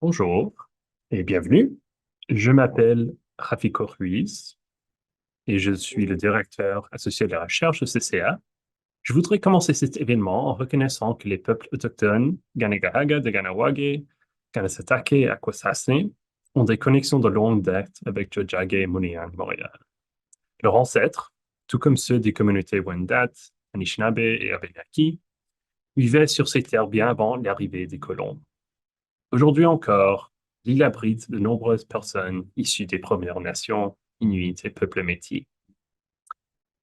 Bonjour et bienvenue. Je m'appelle Rafiko Ruiz et je suis le directeur associé de la recherche au CCA. Je voudrais commencer cet événement en reconnaissant que les peuples autochtones Ganagahaga de Ganawage, Ganasatake et Akwesasne ont des connexions de longue date avec Tiohtià:ke et Munian, Montréal. Leurs ancêtres, tout comme ceux des communautés Wendat, Anishinaabe et Abenaki, vivaient sur ces terres bien avant l'arrivée des colons. Aujourd'hui encore, l'île abrite de nombreuses personnes issues des Premières Nations, Inuits et peuples métis.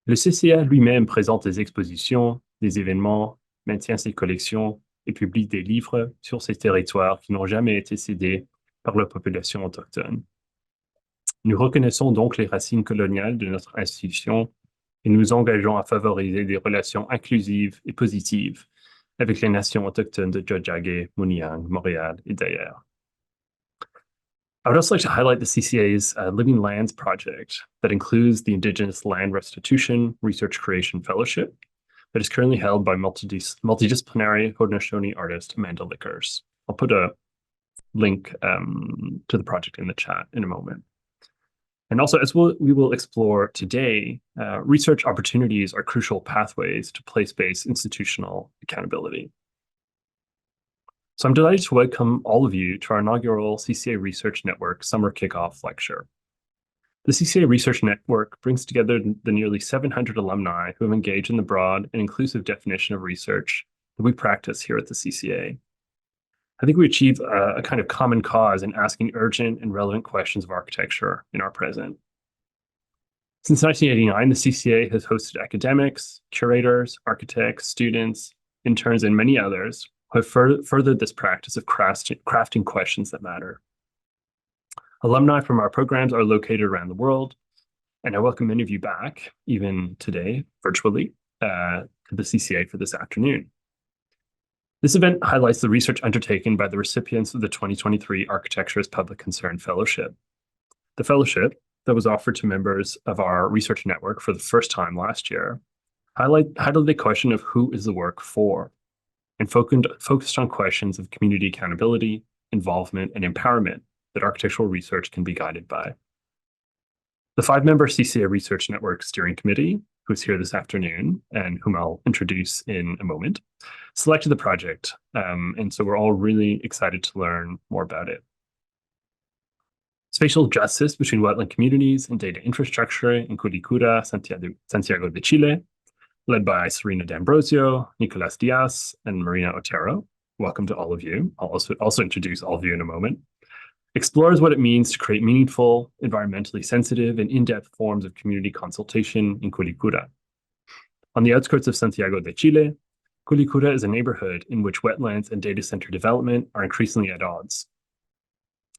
Le CCA lui-même présente des expositions, des événements, maintient ses collections et publie des livres sur ces territoires qui n'ont jamais été cédés par la population autochtone. Nous reconnaissons donc les racines coloniales de notre institution et nous engageons à favoriser des relations inclusives et positives avec les nations autochtones de Tiohtià:ke, Munian, Montréal et d'ailleurs. I would also like to highlight the CCA's Living Lands project that includes the Indigenous Land Restitution Research Creation Fellowship that is currently held by multidisciplinary Haudenosaunee artist Amanda Lickers. I'll put a link to the project in the chat in a moment. And also, as we will explore today, research opportunities are crucial pathways to place-based institutional accountability. So I'm delighted to welcome all of you to our inaugural CCA Research Network Summer Kickoff Lecture. The CCA Research Network brings together the nearly 700 alumni who have engaged in the broad and inclusive definition of research that we practice here at the CCA. I think we achieve a kind of common cause in asking urgent and relevant questions of architecture in our present. Since 1989, the CCA has hosted academics, curators, architects, students, interns, and many others who have furthered this practice of crafting questions that matter. Alumni from our programs are located around the world, and I welcome many of you back, even today, virtually, to the CCA for this afternoon. This event highlights the research undertaken by the recipients of the 2023 Architecture as Public Concern Fellowship. The fellowship, that was offered to members of our research network for the first time last year, highlighted the question of who is the work for, and focused on questions of community accountability, involvement, and empowerment that architectural research can be guided by. The 5-member CCA Research Network Steering Committee, who's here this afternoon and whom I'll introduce in a moment, selected the project, and so we're all really excited to learn more about it. Spatial Justice between Wetland Communities and Data Infrastructure in Quilicura, Santiago de Chile, led by Serena Dambrosio, Nicolas Diaz, and Marina Otero. Welcome to all of you. I'll also introduce all of you in a moment. Explores what it means to create meaningful, environmentally sensitive, and in-depth forms of community consultation in Quilicura. On the outskirts of Santiago de Chile, Quilicura is a neighborhood in which wetlands and data center development are increasingly at odds.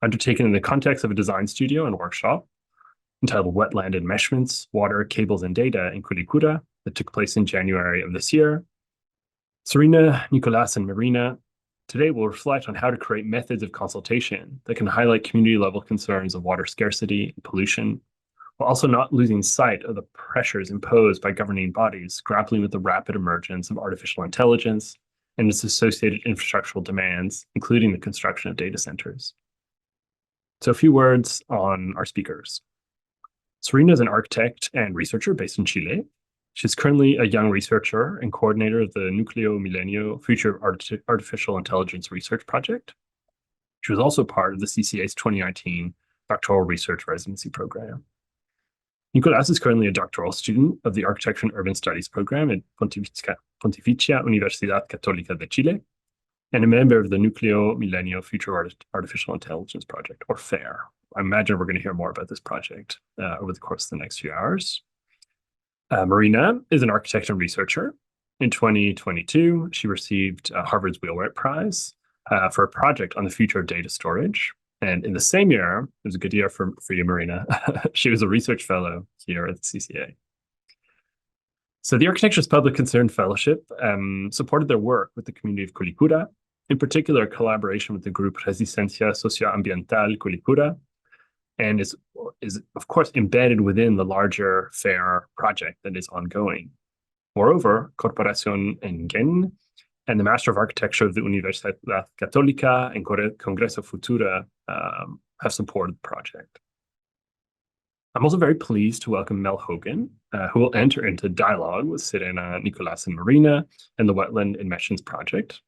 Undertaken in the context of a design studio and workshop entitled Wetland Enmeshments, Water, Cables, and Data in Quilicura that took place in January of this year, Serena, Nicolas, and Marina today will reflect on how to create methods of consultation that can highlight community-level concerns of water scarcity and pollution, while also not losing sight of the pressures imposed by governing bodies grappling with the rapid emergence of artificial intelligence and its associated infrastructural demands, including the construction of data centers. So a few words on our speakers. Serena is an architect and researcher based in Chile. She's currently a young researcher and coordinator of the Núcleo Milenio Future Artificial Intelligence Research Project. She was also part of the CCA's 2019 Doctoral Research Residency Program. Nicolas is currently a doctoral student of the Architecture and Urban Studies program at Pontificia Universidad Católica de Chile, and a member of the Núcleo Milenio Future Artificial Intelligence Project, or FAIR. I imagine we're going to hear more about this project over the course of the next few hours. Marina is an architect and researcher. In 2022, she received Harvard's Wheelwright Prize for a project on the future of data storage. And in the same year, it was a good year for you, Marina, she was a research fellow here at the CCA. So the Architecture's Public Concern Fellowship supported their work with the community of Quilicura, in particular collaboration with the group Resistencia Socioambiental Quilicura, and is of course embedded within the larger FAIR project that is ongoing. Moreover, Corporación Engen and the Master of Architecture of the Universidad Católica and Congreso Futura have supported the project. I'm also very pleased to welcome Mel Hogan, who will enter into dialogue with Serena, Nicolas, and Marina and the Wetland Emissions Project.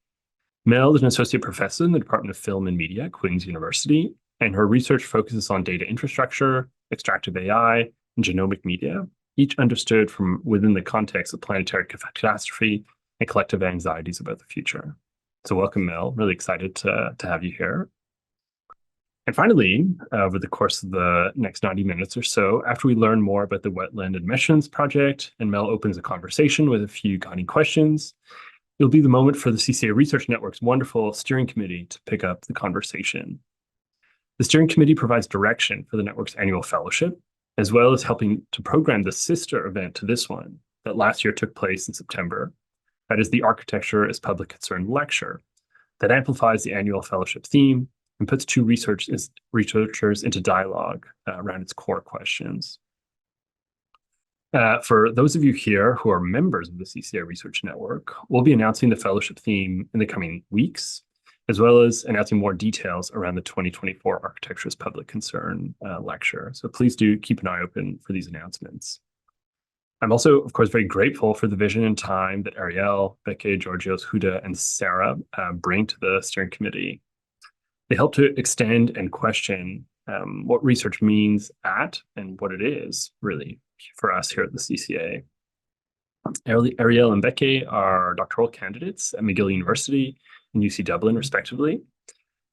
Mel is an associate professor in the Department of Film and Media at Queen's University, and her research focuses on data infrastructure, extractive AI, and genomic media, each understood from within the context of planetary catastrophe and collective anxieties about the future. So welcome, Mel. Really excited to have you here. And finally, over the course of the next 90 minutes or so, after we learn more about the Wetland Admissions Project and Mel opens a conversation with a few guiding questions, it'll be the moment for the CCA Research Network's wonderful steering committee to pick up the conversation. The steering committee provides direction for the network's annual fellowship, as well as helping to program the sister event to this one that last year took place in September. That is the Architecture as Public Concern lecture that amplifies the annual fellowship theme and puts two researchers into dialogue around its core questions. For those of you here who are members of the CCA Research Network, we'll be announcing the fellowship theme in the coming weeks, as well as announcing more details around the 2024 Architecture as Public Concern lecture. So please do keep an eye open for these announcements. I'm also, of course, very grateful for the vision and time that Ariel, Becky, Georgios, Huda, and Sarah bring to the steering committee. They help to extend and question what research means at and what it is, really, for us here at the CCA. Ariel and Becky are doctoral candidates at McGill University and UC Dublin, respectively.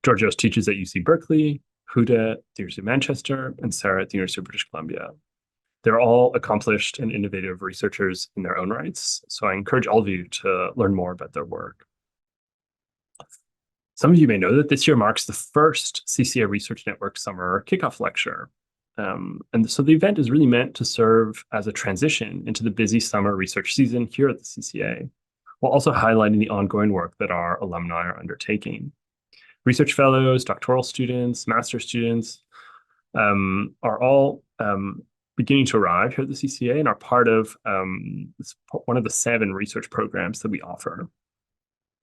Georgios teaches at UC Berkeley, Huda at the University of Manchester, and Sarah at the University of British Columbia. They're all accomplished and innovative researchers in their own rights, so I encourage all of you to learn more about their work. Some of you may know that this year marks the first CCA Research Network Summer Kickoff Lecture. And so the event is really meant to serve as a transition into the busy summer research season here at the CCA, while also highlighting the ongoing work that our alumni are undertaking. Research fellows, doctoral students, master students are all beginning to arrive here at the CCA and are part of one of the 7 research programs that we offer.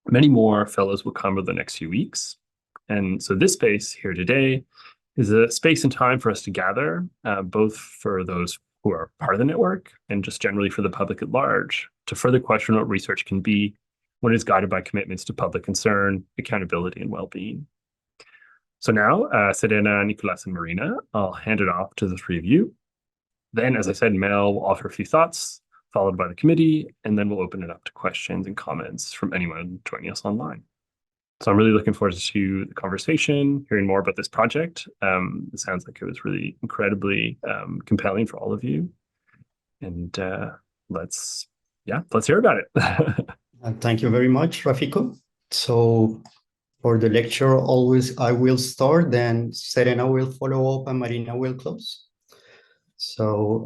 Many more fellows will come over the next few weeks. And so this space here today is a space and time for us to gather, both for those who are part of the network and just generally for the public at large, to further question what research can be when it's guided by commitments to public concern, accountability, and well-being. So now, Serena, Nicolas, and Marina, I'll hand it off to the 3 of you. Then, as I said, Mel will offer a few thoughts, followed by the committee, and then we'll open it up to questions and comments from anyone joining us online. So I'm really looking forward to the conversation, hearing more about this project. It sounds like it was really incredibly compelling for all of you. And let's hear about it. Thank you very much, Rafiko. So for the lecture, always I will start, then Serena will follow up and Marina will close. So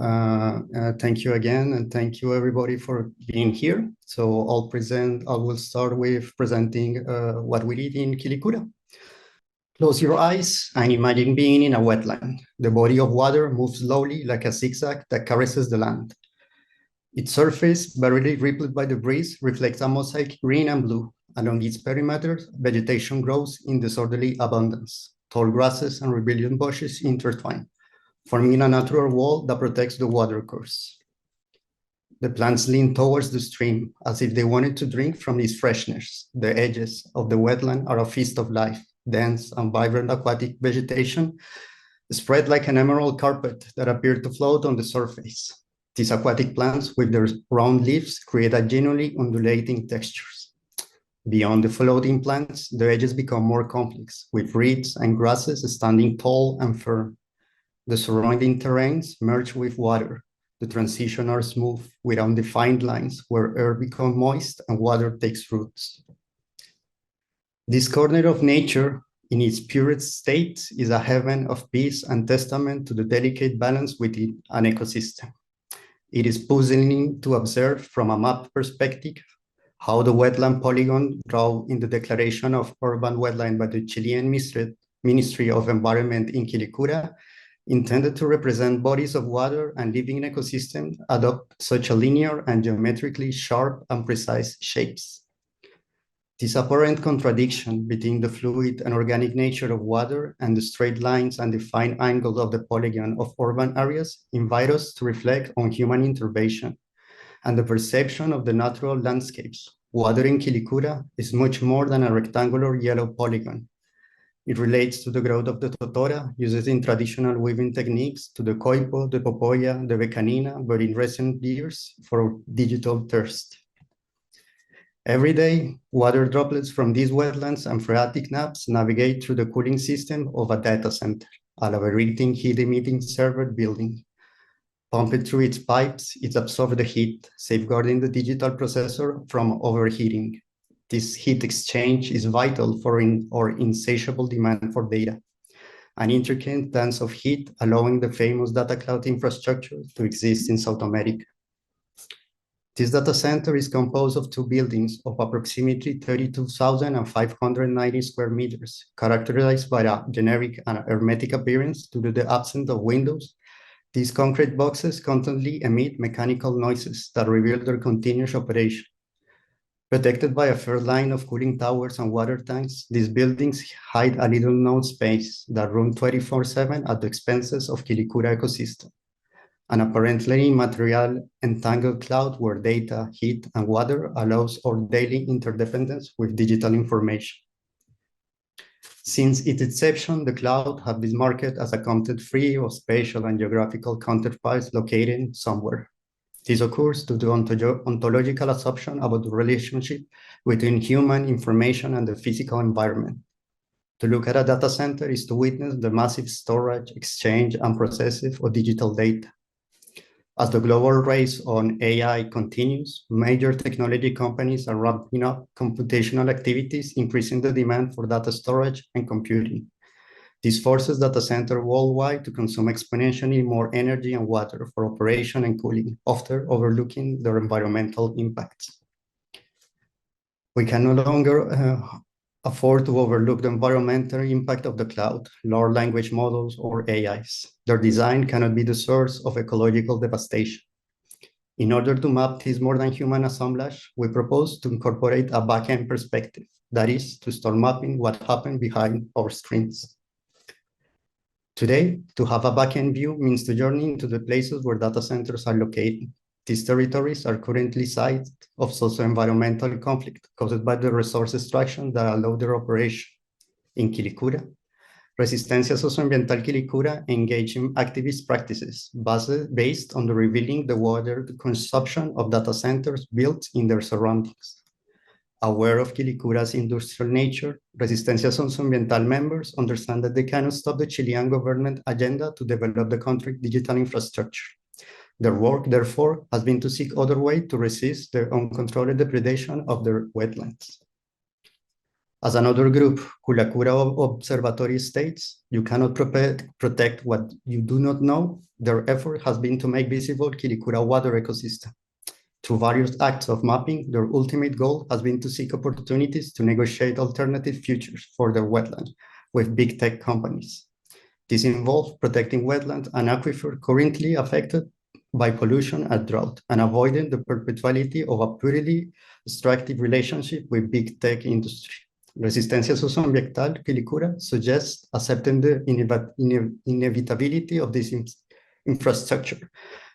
thank you again, and thank you everybody for being here. So I will start with presenting what we did in Quilicura. Close your eyes and imagine being in a wetland. The body of water moves slowly like a zigzag that caresses the land. Its surface, barely rippled by the breeze, reflects a mosaic green and blue. Along its perimeter, vegetation grows in disorderly abundance. Tall grasses and rebellion bushes intertwine, forming a natural wall that protects the watercourse. The plants lean towards the stream as if they wanted to drink from its freshness. The edges of the wetland are a feast of life, dense and vibrant aquatic vegetation spread like an emerald carpet that appeared to float on the surface. These aquatic plants with their round leaves create a genuinely undulating textures. Beyond the floating plants, the edges become more complex, with reeds and grasses standing tall and firm. The surrounding terrains merge with water. The transitions are smooth, with undefined lines where earth becomes moist and water takes roots. This corner of nature, in its purest state, is a heaven of peace and testament to the delicate balance within an ecosystem. It is puzzling to observe from a map perspective how the wetland polygon drawn in the declaration of urban wetland by the Chilean Ministry of Environment in Quilicura, intended to represent bodies of water and living ecosystems, adopt such a linear and geometrically sharp and precise shapes. This apparent contradiction between the fluid and organic nature of water and the straight lines and defined angles of the polygon of urban areas invite us to reflect on human intervention and the perception of the natural landscapes. Water in Quilicura is much more than a rectangular yellow polygon. It relates to the growth of the totora, used in traditional weaving techniques, to the coipo, the popoya, the becanina, but in recent years for digital thirst. Every day, water droplets from these wetlands and phreatic naps navigate through the cooling system of a data center, a labyrinthine heat-emitting server building. Pumped through its pipes, it absorbs the heat, safeguarding the digital processor from overheating. This heat exchange is vital for our insatiable demand for data, an intricate dance of heat allowing the famous data cloud infrastructure to exist in South America. This data center is composed of two buildings of approximately 32,590 square meters, characterized by a generic and hermetic appearance due to the absence of windows. These concrete boxes constantly emit mechanical noises that reveal their continuous operation. Protected by a fair line of cooling towers and water tanks, these buildings hide a little-known space that runs 24/7 at the expenses of Quilicura ecosystem, an apparently immaterial entangled cloud where data, heat, and water allows our daily interdependence with digital information. Since its inception, the cloud has been marketed as a content-free or spatial and geographical counterparts located somewhere. This occurs due to ontological assumption about the relationship between human information and the physical environment. To look at a data center is to witness the massive storage, exchange, and processing of digital data. As the global race on AI continues, major technology companies are ramping up computational activities, increasing the demand for data storage and computing. This forces data centers worldwide to consume exponentially more energy and water for operation and cooling, often overlooking their environmental impacts. We can no longer afford to overlook the environmental impact of the cloud, large language models, or AIs. Their design cannot be the source of ecological devastation. In order to map this more than human assemblage, we propose to incorporate a backend perspective, that is, to start mapping what happened behind our screens. Today, to have a backend view means to journey into the places where data centers are located. These territories are currently sites of socio-environmental conflict caused by the resource extraction that allow their operation. In Quilicura, Resistencia Socioambiental Quilicura engage in activist practices based on the revealing the water consumption of data centers built in their surroundings. Aware of Quilicura's industrial nature, Resistencia Socioambiental members understand that they cannot stop the Chilean government agenda to develop the country's digital infrastructure. Their work, therefore, has been to seek other ways to resist the uncontrolled depredation of their wetlands. As another group, Quilicura Observatory states, you cannot protect what you do not know. Their effort has been to make visible Quilicura water ecosystem. Through various acts of mapping, their ultimate goal has been to seek opportunities to negotiate alternative futures for their wetland with big tech companies. This involves protecting wetlands and aquifer currently affected by pollution and drought, and avoiding the perpetuality of a purely extractive relationship with big tech industry. Resistencia Socioambiental Quilicura suggests accepting the inevitability of this infrastructure,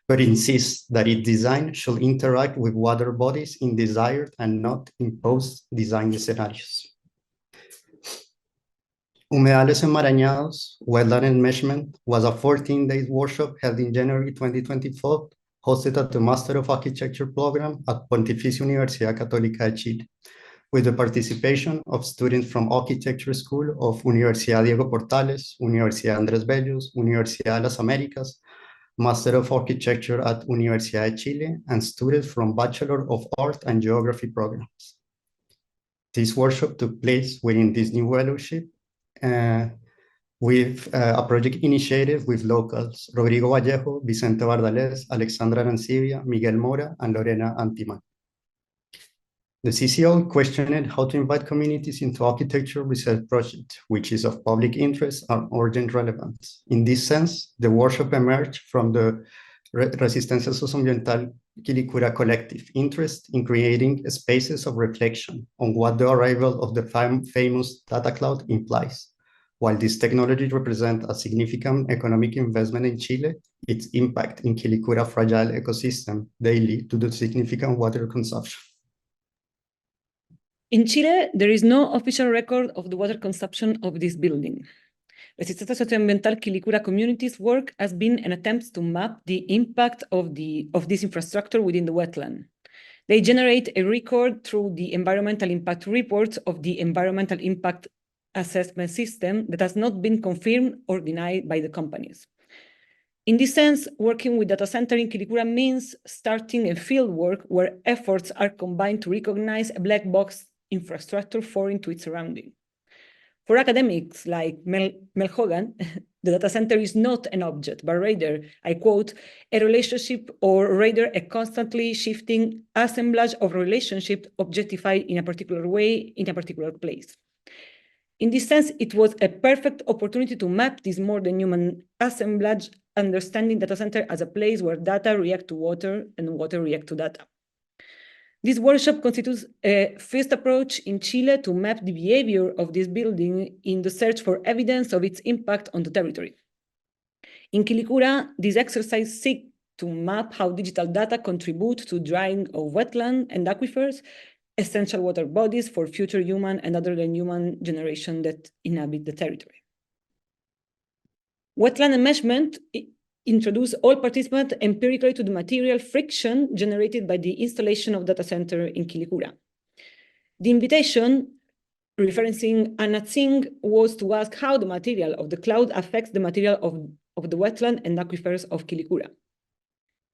but insists that its design should interact with water bodies in desired and not imposed design scenarios. Humedales Enmarañados, Wetland Enmeshment was a 14-day workshop held in January 2024, hosted at the Master of Architecture program at Pontificia Universidad Católica de Chile, with the participation of students from Architecture School of Universidad Diego Portales, Universidad Andrés Bellos, Universidad de las Américas, Master of Architecture at Universidad de Chile, and students from Bachelor of Art and Geography programs. This workshop took place within this new fellowship with a project initiative with locals, Rodrigo Vallejo, Vicente Bardales, Alexandra Arancibia, Miguel Mora, and Lorena Antiman. The CCA questioned how to invite communities into architecture research projects, which is of public interest and urgent relevance. In this sense, the workshop emerged from the Resistencia Socioambiental Quilicura collective interest in creating spaces of reflection on what the arrival of the famous data cloud implies. While this technology represents a significant economic investment in Chile, its impact in Quilicura fragile ecosystem daily to the significant water consumption. In Chile, there is no official record of the water consumption of this building. Resistencia Socioambiental Quilicura community's work has been an attempt to map the impact of this infrastructure within the wetland. They generate a record through the environmental impact reports of the environmental impact assessment system that has not been confirmed or denied by the companies. In this sense, working with data center in Quilicura means starting a field work where efforts are combined to recognize a black box infrastructure foreign to its surrounding. For academics like Mel Hogan, the data center is not an object, but rather, I quote, a relationship or rather a constantly shifting assemblage of relationships objectified in a particular way in a particular place. In this sense, it was a perfect opportunity to map this more than human assemblage, understanding data center as a place where data react to water and water react to data. This workshop constitutes a first approach in Chile to map the behavior of this building in the search for evidence of its impact on the territory. In Quilicura, this exercise seeks to map how digital data contribute to drying of wetland and aquifers, essential water bodies for future human and other than human generation that inhabit the territory. Wetland enmeshment introduce all participants empirically to the material friction generated by the installation of data center in Quilicura. The invitation, referencing Anna Tsing, was to ask how the material of the cloud affects the material of the wetland and aquifers of Quilicura.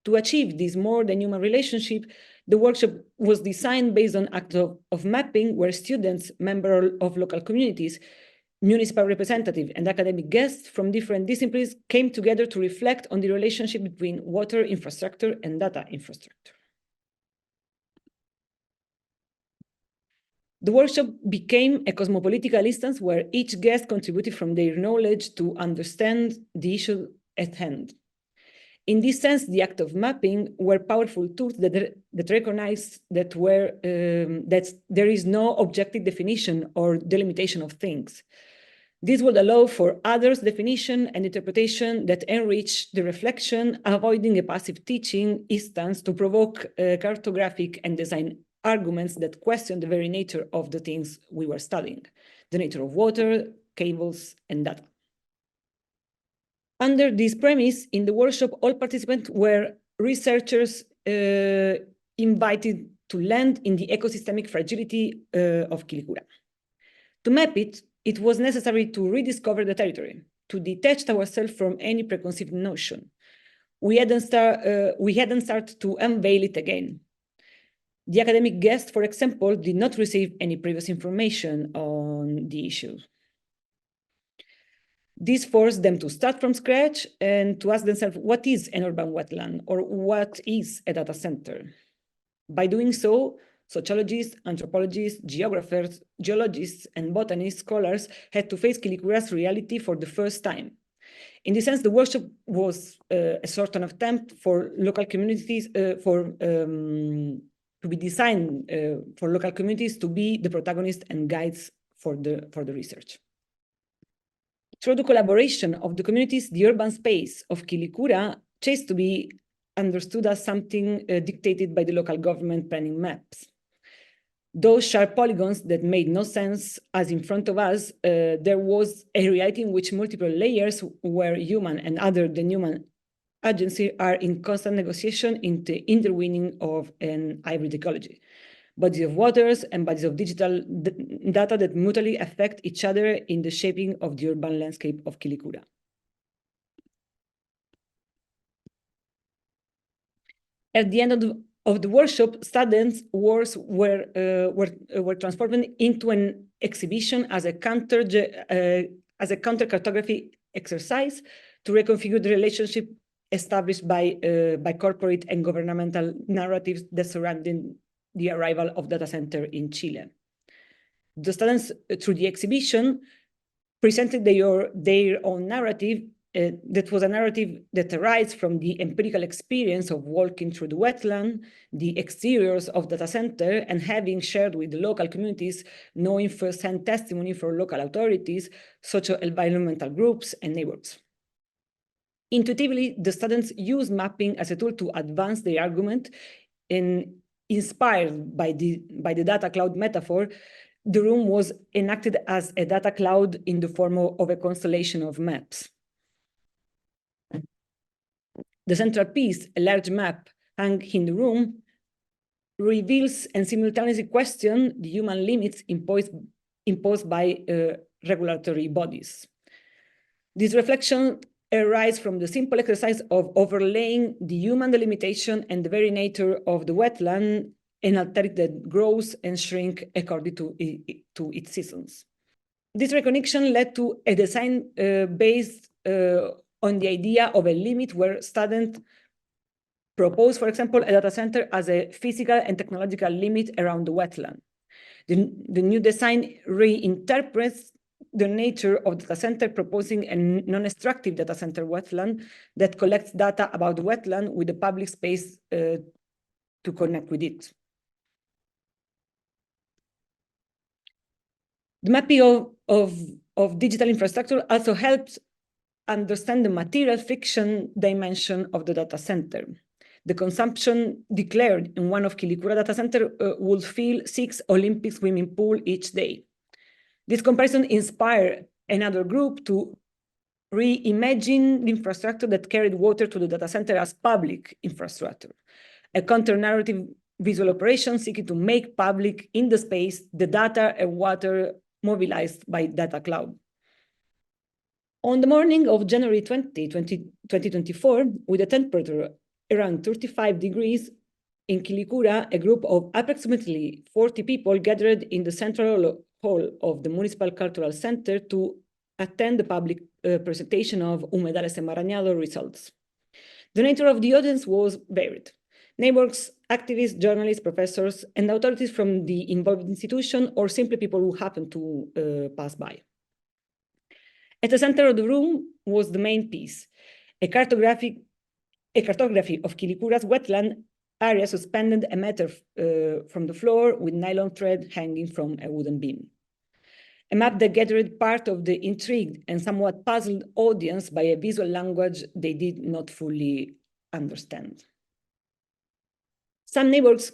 To achieve this more than human relationship, the workshop was designed based on act of mapping where students, members of local communities, municipal representatives and academic guests from different disciplines came together to reflect on the relationship between water infrastructure and data infrastructure. The workshop became a cosmopolitical instance where each guest contributed from their knowledge to understand the issue at hand. In this sense, the act of mapping were powerful tools that recognize that there is no objective definition or delimitation of things. This would allow for others' definition and interpretation that enrich the reflection, avoiding a passive teaching instance to provoke cartographic and design arguments that question the very nature of the things we were studying, the nature of water, cables, and data. Under this premise, in the workshop, all participants were researchers invited to land in the ecosystemic fragility of Quilicura. To map it, it was necessary to rediscover the territory, to detach ourselves from any preconceived notion. We hadn't started to unveil it again. The academic guests, for example, did not receive any previous information on the issue. This forced them to start from scratch and to ask themselves, what is an urban wetland or what is a data center? By doing so, sociologists, anthropologists, geographers, geologists, and botanist scholars had to face Quilicura's reality for the first time. In this sense, the workshop was a sort of attempt for local communities to be designed for local communities to be the protagonists and guides for the research. Through the collaboration of the communities, the urban space of Quilicura chose to be understood as something dictated by the local government planning maps. Those sharp polygons that made no sense as in front of us, there was a reality in which multiple layers where human and other than human agency are in constant negotiation in the interweaving of an hybrid ecology. Bodies of waters and bodies of digital data that mutually affect each other in the shaping of the urban landscape of Quilicura. At the end of the workshop, students' works were transformed into an exhibition as a counter cartography exercise to reconfigure the relationship established by corporate and governmental narratives that surrounding the arrival of data center in Chile. The students, through the exhibition, presented their own narrative that was a narrative that arises from the empirical experience of walking through the wetland, the exteriors of data center, and having shared with the local communities, knowing firsthand testimony from local authorities, social environmental groups, and neighbors. Intuitively, the students use mapping as a tool to advance their argument, and inspired by the data cloud metaphor, the room was enacted as a data cloud in the form of a constellation of maps. The central piece, a large map hung in the room, reveals and simultaneously questions the human limits imposed by regulatory bodies. This reflection arises from the simple exercise of overlaying the human delimitation and the very nature of the wetland, an alterity that grows and shrinks according to its seasons. This recognition led to a design based on the idea of a limit, where students propose, for example, a data center as a physical and technological limit around the wetland. The new design reinterprets the nature of the data center, proposing a non-extractive data center wetland that collects data about the wetland with the public space to connect with it. The mapping of digital infrastructure also helps understand the material fiction dimension of the data center. The consumption declared in one of Quilicura data center would fill 6 Olympic swimming pools each day. This comparison inspired another group to reimagine the infrastructure that carried water to the data center as public infrastructure, a counter-narrative visual operation seeking to make public in the space the data and water mobilized by data cloud. On the morning of January 2024, with a temperature around 35 degrees in Quilicura, a group of approximately 40 people gathered in the central hall of the Municipal Cultural Center to attend the public presentation of Humedales Enmarañados results. The nature of the audience was varied. Neighbors, activists, journalists, professors, and authorities from the involved institution, or simply people who happened to pass by. At the center of the room was the main piece, a cartography of Quilicura's wetland area suspended a meter from the floor with nylon thread hanging from a wooden beam. A map that gathered part of the intrigued and somewhat puzzled audience by a visual language they did not fully understand. Some neighbors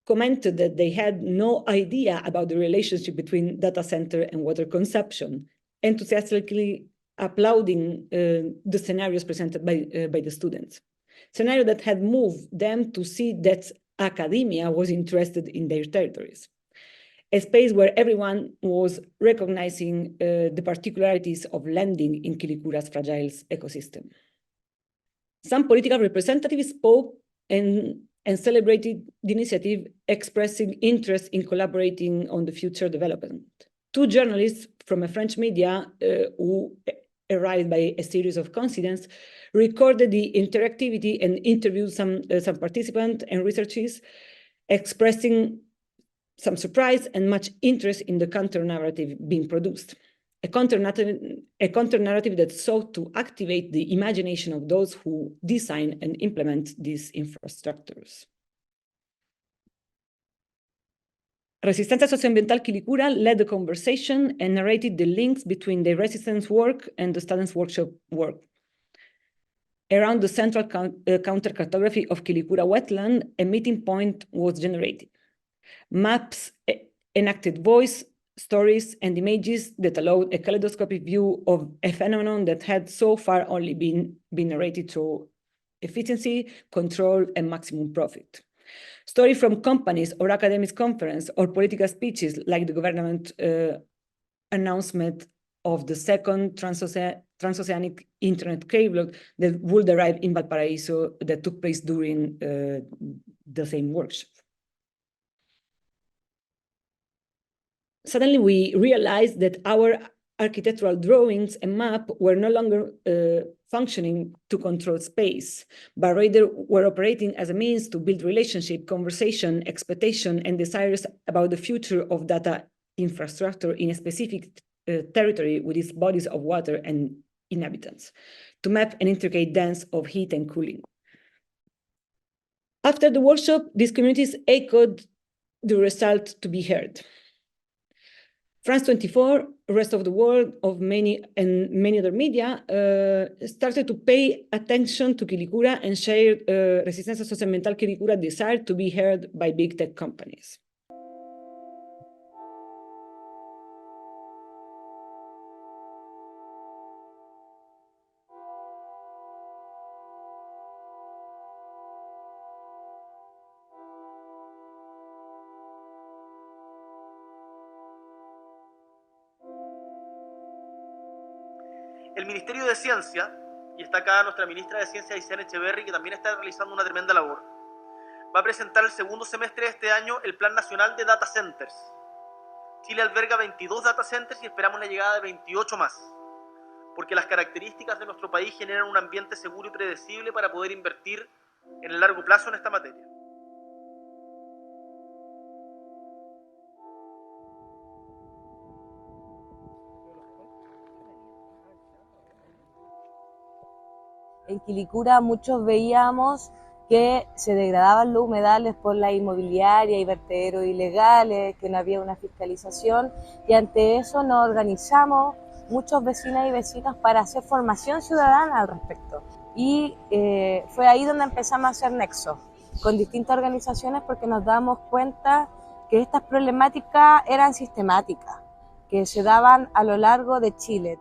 commented that they had no idea about the relationship between data center and water consumption, enthusiastically applauding the scenarios presented by the students. Scenario that had moved them to see that academia was interested in their territories. A space where everyone was recognizing the particularities of landing in Quilicura's fragile ecosystem. Some political representatives spoke and celebrated the initiative, expressing interest in collaborating on the future development. 2 journalists from a French media who arrived by a series of coincidences recorded the interactivity and interviewed some participants and researchers, expressing some surprise and much interest in the counter-narrative being produced. A counter-narrative that sought to activate the imagination of those who design and implement these infrastructures. Resistencia Socioambiental Quilicura led the conversation and narrated the links between the resistance work and the students' workshop work. Around the central counter-cartography of Quilicura wetland, a meeting point was generated. Maps enacted voice, stories, and images that allowed a kaleidoscopic view of a phenomenon that had so far only been narrated through efficiency, control, and maximum profit. Stories from companies or academic conference or political speeches like the government announcement of the second transoceanic internet cable that would arrive in Valparaiso that took place during the same workshop. Suddenly, we realized that our architectural drawings and map were no longer functioning to control space, but rather were operating as a means to build relationship, conversation, expectation, and desires about the future of data infrastructure in a specific territory with its bodies of water and inhabitants to map an intricate dance of heat and cooling. After the workshop, these communities echoed the result to be heard. France 24, rest of the world, of many other media started to pay attention to Quilicura and shared Resistencia Socioambiental Quilicura desire to be heard by big tech companies. El Ministerio de Ciencia, y está acá nuestra ministra de Ciencia, Isabel Echeverri, que también está realizando una tremenda labor, va a presentar el segundo semestre de este año el Plan Nacional de Data Centers. Chile alberga 22 data centers y esperamos la llegada de 28 más, porque las características de nuestro país generan un ambiente seguro y predecible para poder invertir en el largo plazo en esta materia. En Quilicura muchos veíamos que se degradaban los humedales por la inmobiliaria y vertederos ilegales, que no había una fiscalización, y ante eso nos organizamos muchos vecinas y vecinos para hacer formación ciudadana al respecto. Y fue ahí donde empezamos a hacer nexos con distintas organizaciones, porque nos damos cuenta que estas problemáticas eran sistemáticas, que se daban a lo largo de Chile.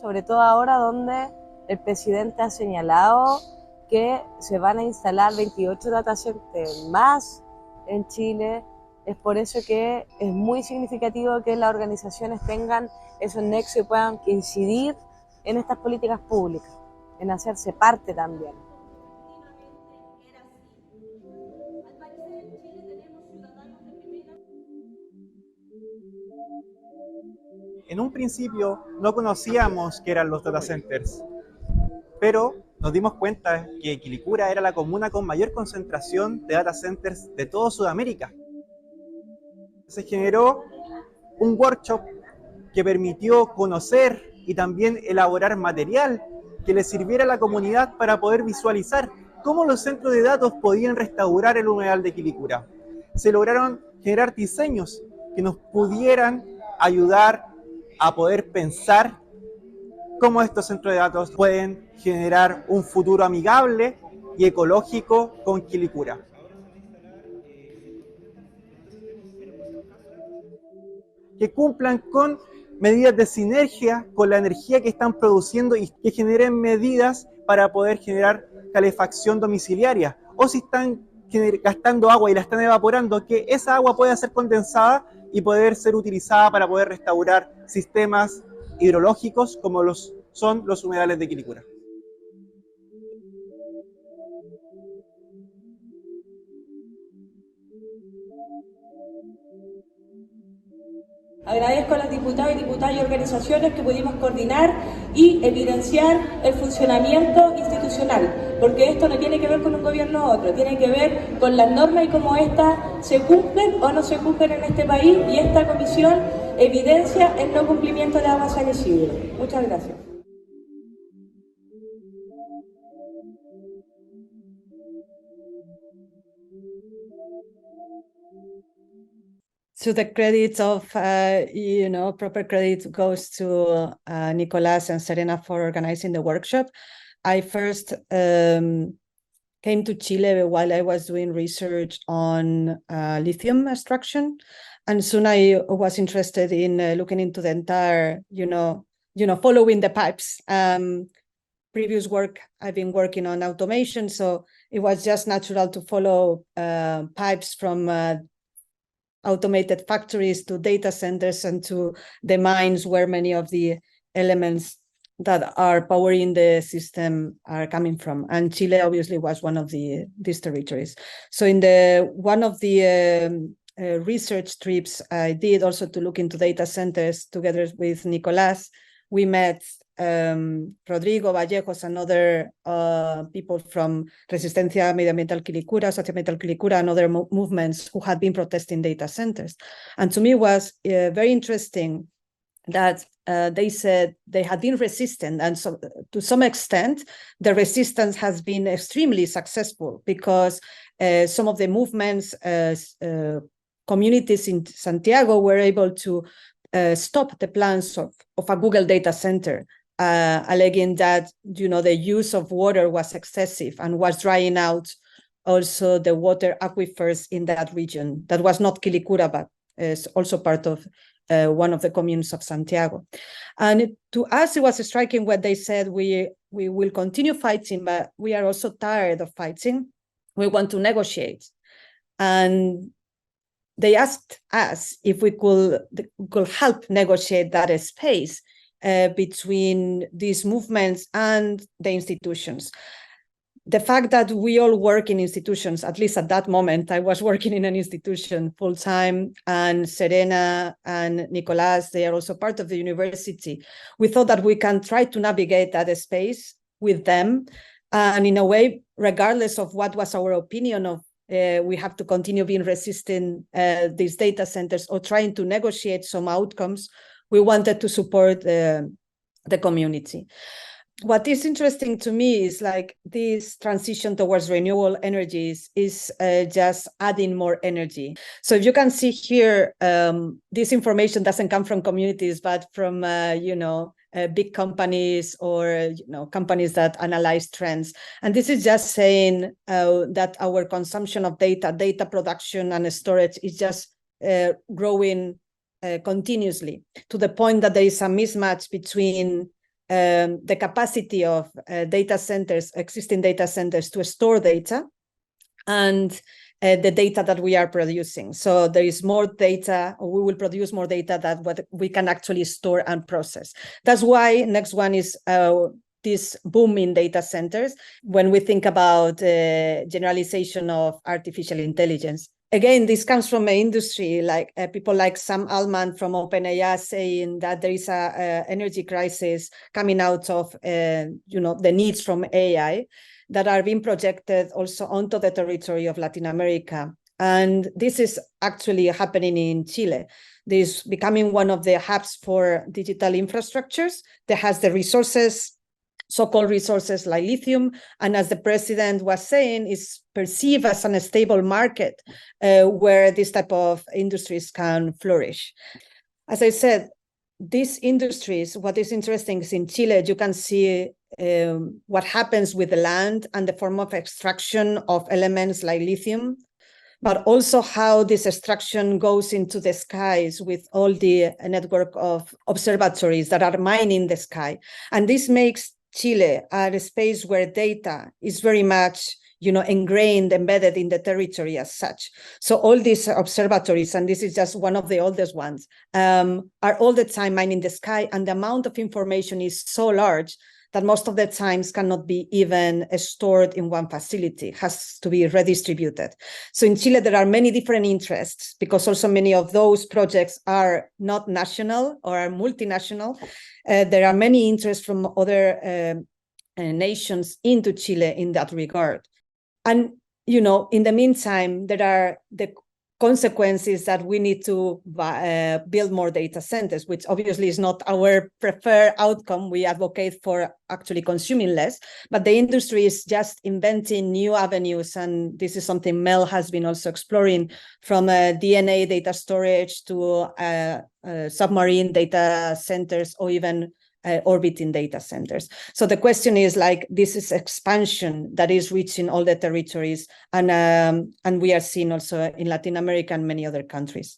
Sobre todo ahora donde el presidente ha señalado que se van a instalar 28 data centers más en Chile. Es por eso que es muy significativo que las organizaciones tengan esos nexos y puedan incidir en estas políticas públicas, en hacerse parte también. En un principio no conocíamos qué eran los data centers, pero nos dimos cuenta que Quilicura era la comuna con mayor concentración de data centers de toda Sudamérica. Se generó un workshop que permitió conocer y también elaborar material que le sirviera a la comunidad para poder visualizar cómo los centros de datos podían restaurar el humedal de Quilicura. Se lograron generar diseños que nos pudieran ayudar a poder pensar cómo estos centros de datos pueden generar un futuro amigable y ecológico con Quilicura. Que cumplan con medidas de sinergia con la energía que están produciendo y que generen medidas para poder generar calefacción domiciliaria. O si están gastando agua y la están evaporando, que esa agua pueda ser condensada y poder ser utilizada para poder restaurar sistemas hidrológicos como son los humedales de Quilicura. Agradezco a las diputadas y organizaciones que pudimos coordinar y evidenciar el funcionamiento institucional, porque esto no tiene que ver con un gobierno u otro, tiene que ver con las normas y cómo estas se cumplen o no se cumplen en este país, y esta comisión evidencia el no cumplimiento de agua sanitaria. Muchas gracias. So the credit of, proper credit goes to Nicolas and Serena for organizing the workshop. I first came to Chile while I was doing research on lithium extraction, and soon I was interested in looking into the entire, following the pipes. Previous work, I've been working on automation, so it was just natural to follow pipes from automated factories to data centers and to the mines where many of the elements that are powering the system are coming from. And Chile obviously was one of these territories. So in one of the research trips I did also to look into data centers together with Nicolas, we met Rodrigo Vallejos and other people from Resistencia Medioambiental Quilicura, Socioambiental Quilicura, and other movements who had been protesting data centers. And to me, it was very interesting that they said they had been resistant, and so to some extent, the resistance has been extremely successful because some of the movements, communities in Santiago were able to stop the plans of a Google data center, alleging that the use of water was excessive and was drying out also the water aquifers in that region. That was not Quilicura, but is also part of one of the communes of Santiago. And to us, it was striking what they said, we will continue fighting, but we are also tired of fighting. We want to negotiate. And they asked us if we could help negotiate that space between these movements and the institutions. The fact that we all work in institutions, at least at that moment, I was working in an institution full-time, and Serena and Nicolas, they are also part of the university. We thought that we can try to navigate that space with them. And in a way, regardless of what was our opinion of we have to continue being resisting these data centers or trying to negotiate some outcomes, we wanted to support the community. What is interesting to me is like this transition towards renewable energies is just adding more energy. So if you can see here, this information doesn't come from communities, but from, big companies or companies that analyze trends. And this is just saying that our consumption of data production and storage is just growing continuously, to the point that there is a mismatch between the capacity of existing data centers to store data and the data that we are producing. So there is more data, or we will produce more data than what we can actually store and process. That's why next one is this boom in data centers when we think about generalization of artificial intelligence. Again, this comes from an industry, like people like Sam Altman from OpenAI saying that there is a energy crisis coming out of the needs from AI that are being projected also onto the territory of Latin America. And this is actually happening in Chile. This is becoming one of the hubs for digital infrastructures that has the resources, so-called resources like lithium, and as the president was saying, is perceived as an stable market where this type of industries can flourish. As I said, these industries, what is interesting is in Chile, you can see what happens with the land and the form of extraction of elements like lithium, but also how this extraction goes into the skies with all the network of observatories that are mining the sky. And this makes Chile a space where data is very much ingrained, embedded in the territory as such. So all these observatories, and this is just one of the oldest ones, are all the time mining the sky, and the amount of information is so large that most of the times cannot be even stored in one facility, has to be redistributed. So in Chile, there are many different interests, because also many of those projects are not national or are multinational. There are many interests from other nations into Chile in that regard. And, in the meantime, there are the consequences that we need to build more data centers, which obviously is not our preferred outcome. We advocate for actually consuming less, but the industry is just inventing new avenues. And this is something Mel has been also exploring, from DNA data storage to submarine data centers, or even orbiting data centers. So the question is, like, this is expansion that is reaching all the territories, and we are seeing also in Latin America and many other countries.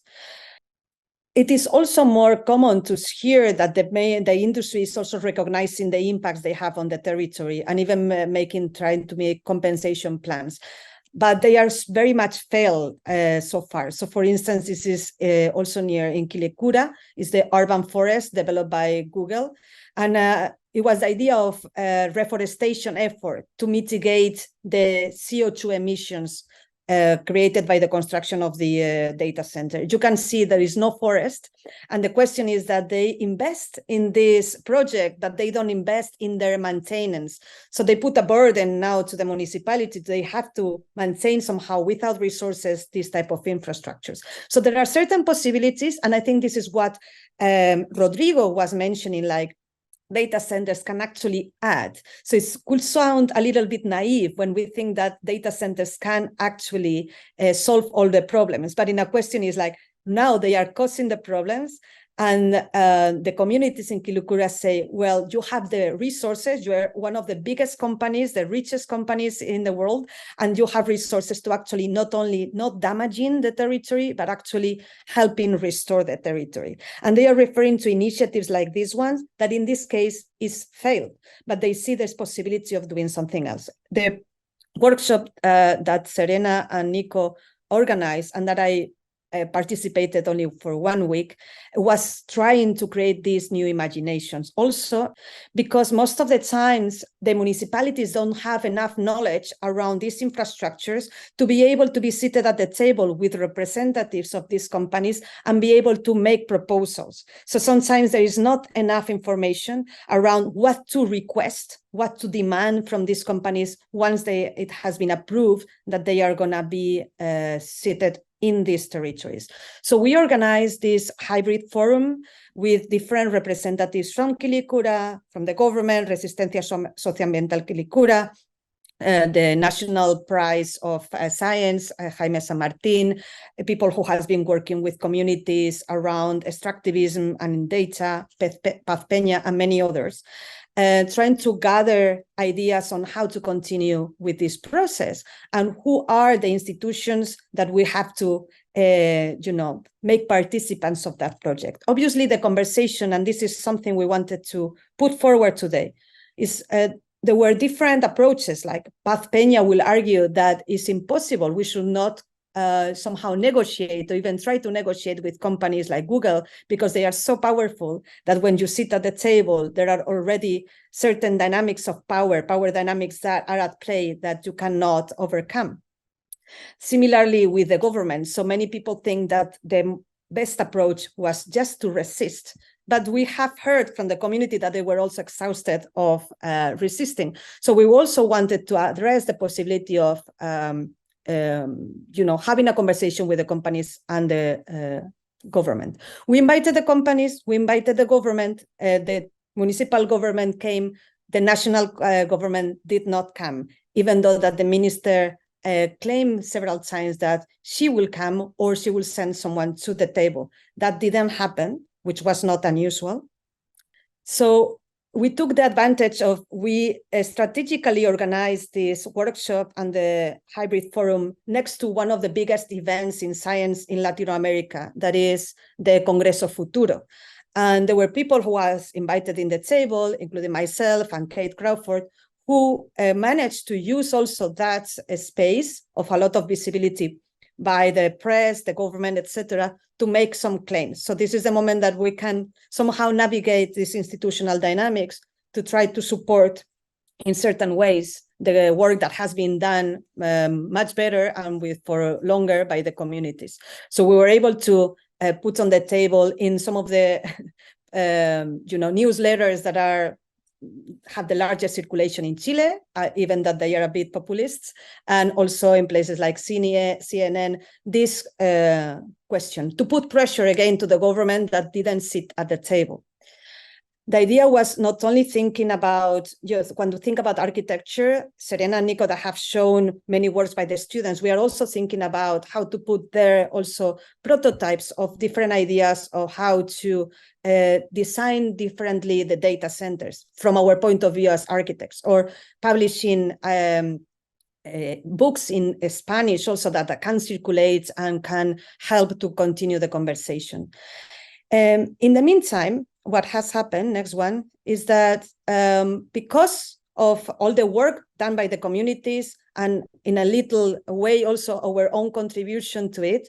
It is also more common to hear that the industry is also recognizing the impacts they have on the territory, and even trying to make compensation plans. But they are very much failed so far. So for instance, this is also near in Quilicura, is the urban forest developed by Google. And it was the idea of a reforestation effort to mitigate the CO2 emissions created by the construction of the data center. You can see there is no forest. And the question is that they invest in this project, but they don't invest in their maintenance. So they put a burden now to the municipality. They have to maintain somehow without resources this type of infrastructures. So there are certain possibilities. And I think this is what Rodrigo was mentioning, like, data centers can actually add. So it could sound a little bit naive when we think that data centers can actually solve all the problems. But in a question is like, now they are causing the problems. And the communities in Quilicura say, well, you have the resources. You're one of the biggest companies, the richest companies in the world, and you have resources to actually not only not damaging the territory, but actually helping restore the territory. And they are referring to initiatives like these ones that in this case is failed, but they see there's possibility of doing something else. The workshop that Serena and Nico organized and that I participated only for 1 week, was trying to create these new imaginations. Also, because most of the times the municipalities don't have enough knowledge around these infrastructures to be able to be seated at the table with representatives of these companies and be able to make proposals. So sometimes there is not enough information around what to request, what to demand from these companies once it has been approved that they are going to be seated in these territories. So we organized this hybrid forum with different representatives from Quilicura, from the government, Resistencia Socioambiental Quilicura, the National Prize of Science, Jaime San Martin, people who has been working with communities around extractivism and data, Paz Peña, and many others. Trying to gather ideas on how to continue with this process and who are the institutions that we have to, make participants of that project. Obviously, the conversation, and this is something we wanted to put forward today, is there were different approaches. Like Paz Peña will argue that it's impossible. We should not somehow negotiate or even try to negotiate with companies like Google, because they are so powerful that when you sit at the table, there are already certain dynamics of power dynamics that are at play that you cannot overcome. Similarly with the government, so many people think that the best approach was just to resist. But we have heard from the community that they were also exhausted of resisting. So we also wanted to address the possibility of having a conversation with the companies and the government. We invited the companies, we invited the government, the municipal government came, the national government did not come, even though that the minister claimed several times that she will come or she will send someone to the table. That didn't happen, which was not unusual. So we took the advantage of, we strategically organized this workshop and the hybrid forum next to one of the biggest events in science in Latin America, that is the Congreso Futuro. And there were people who was invited in the table, including myself and Kate Crawford, who managed to use also that space of a lot of visibility by the press, the government, etc., to make some claims. So this is the moment that we can somehow navigate these institutional dynamics to try to support in certain ways the work that has been done much better and for longer by the communities. So we were able to put on the table in some of the newsletters that have the largest circulation in Chile, even that they are a bit populist, and also in places like CNN, this question, to put pressure again to the government that didn't sit at the table. The idea was not only thinking about, when we think about architecture, Serena and Nico that have shown many works by the students, we are also thinking about how to put there also prototypes of different ideas of how to design differently the data centers from our point of view as architects, or publishing books in Spanish also that can circulate and can help to continue the conversation. In the meantime, what has happened, next one, is that because of all the work done by the communities and in a little way also our own contribution to it,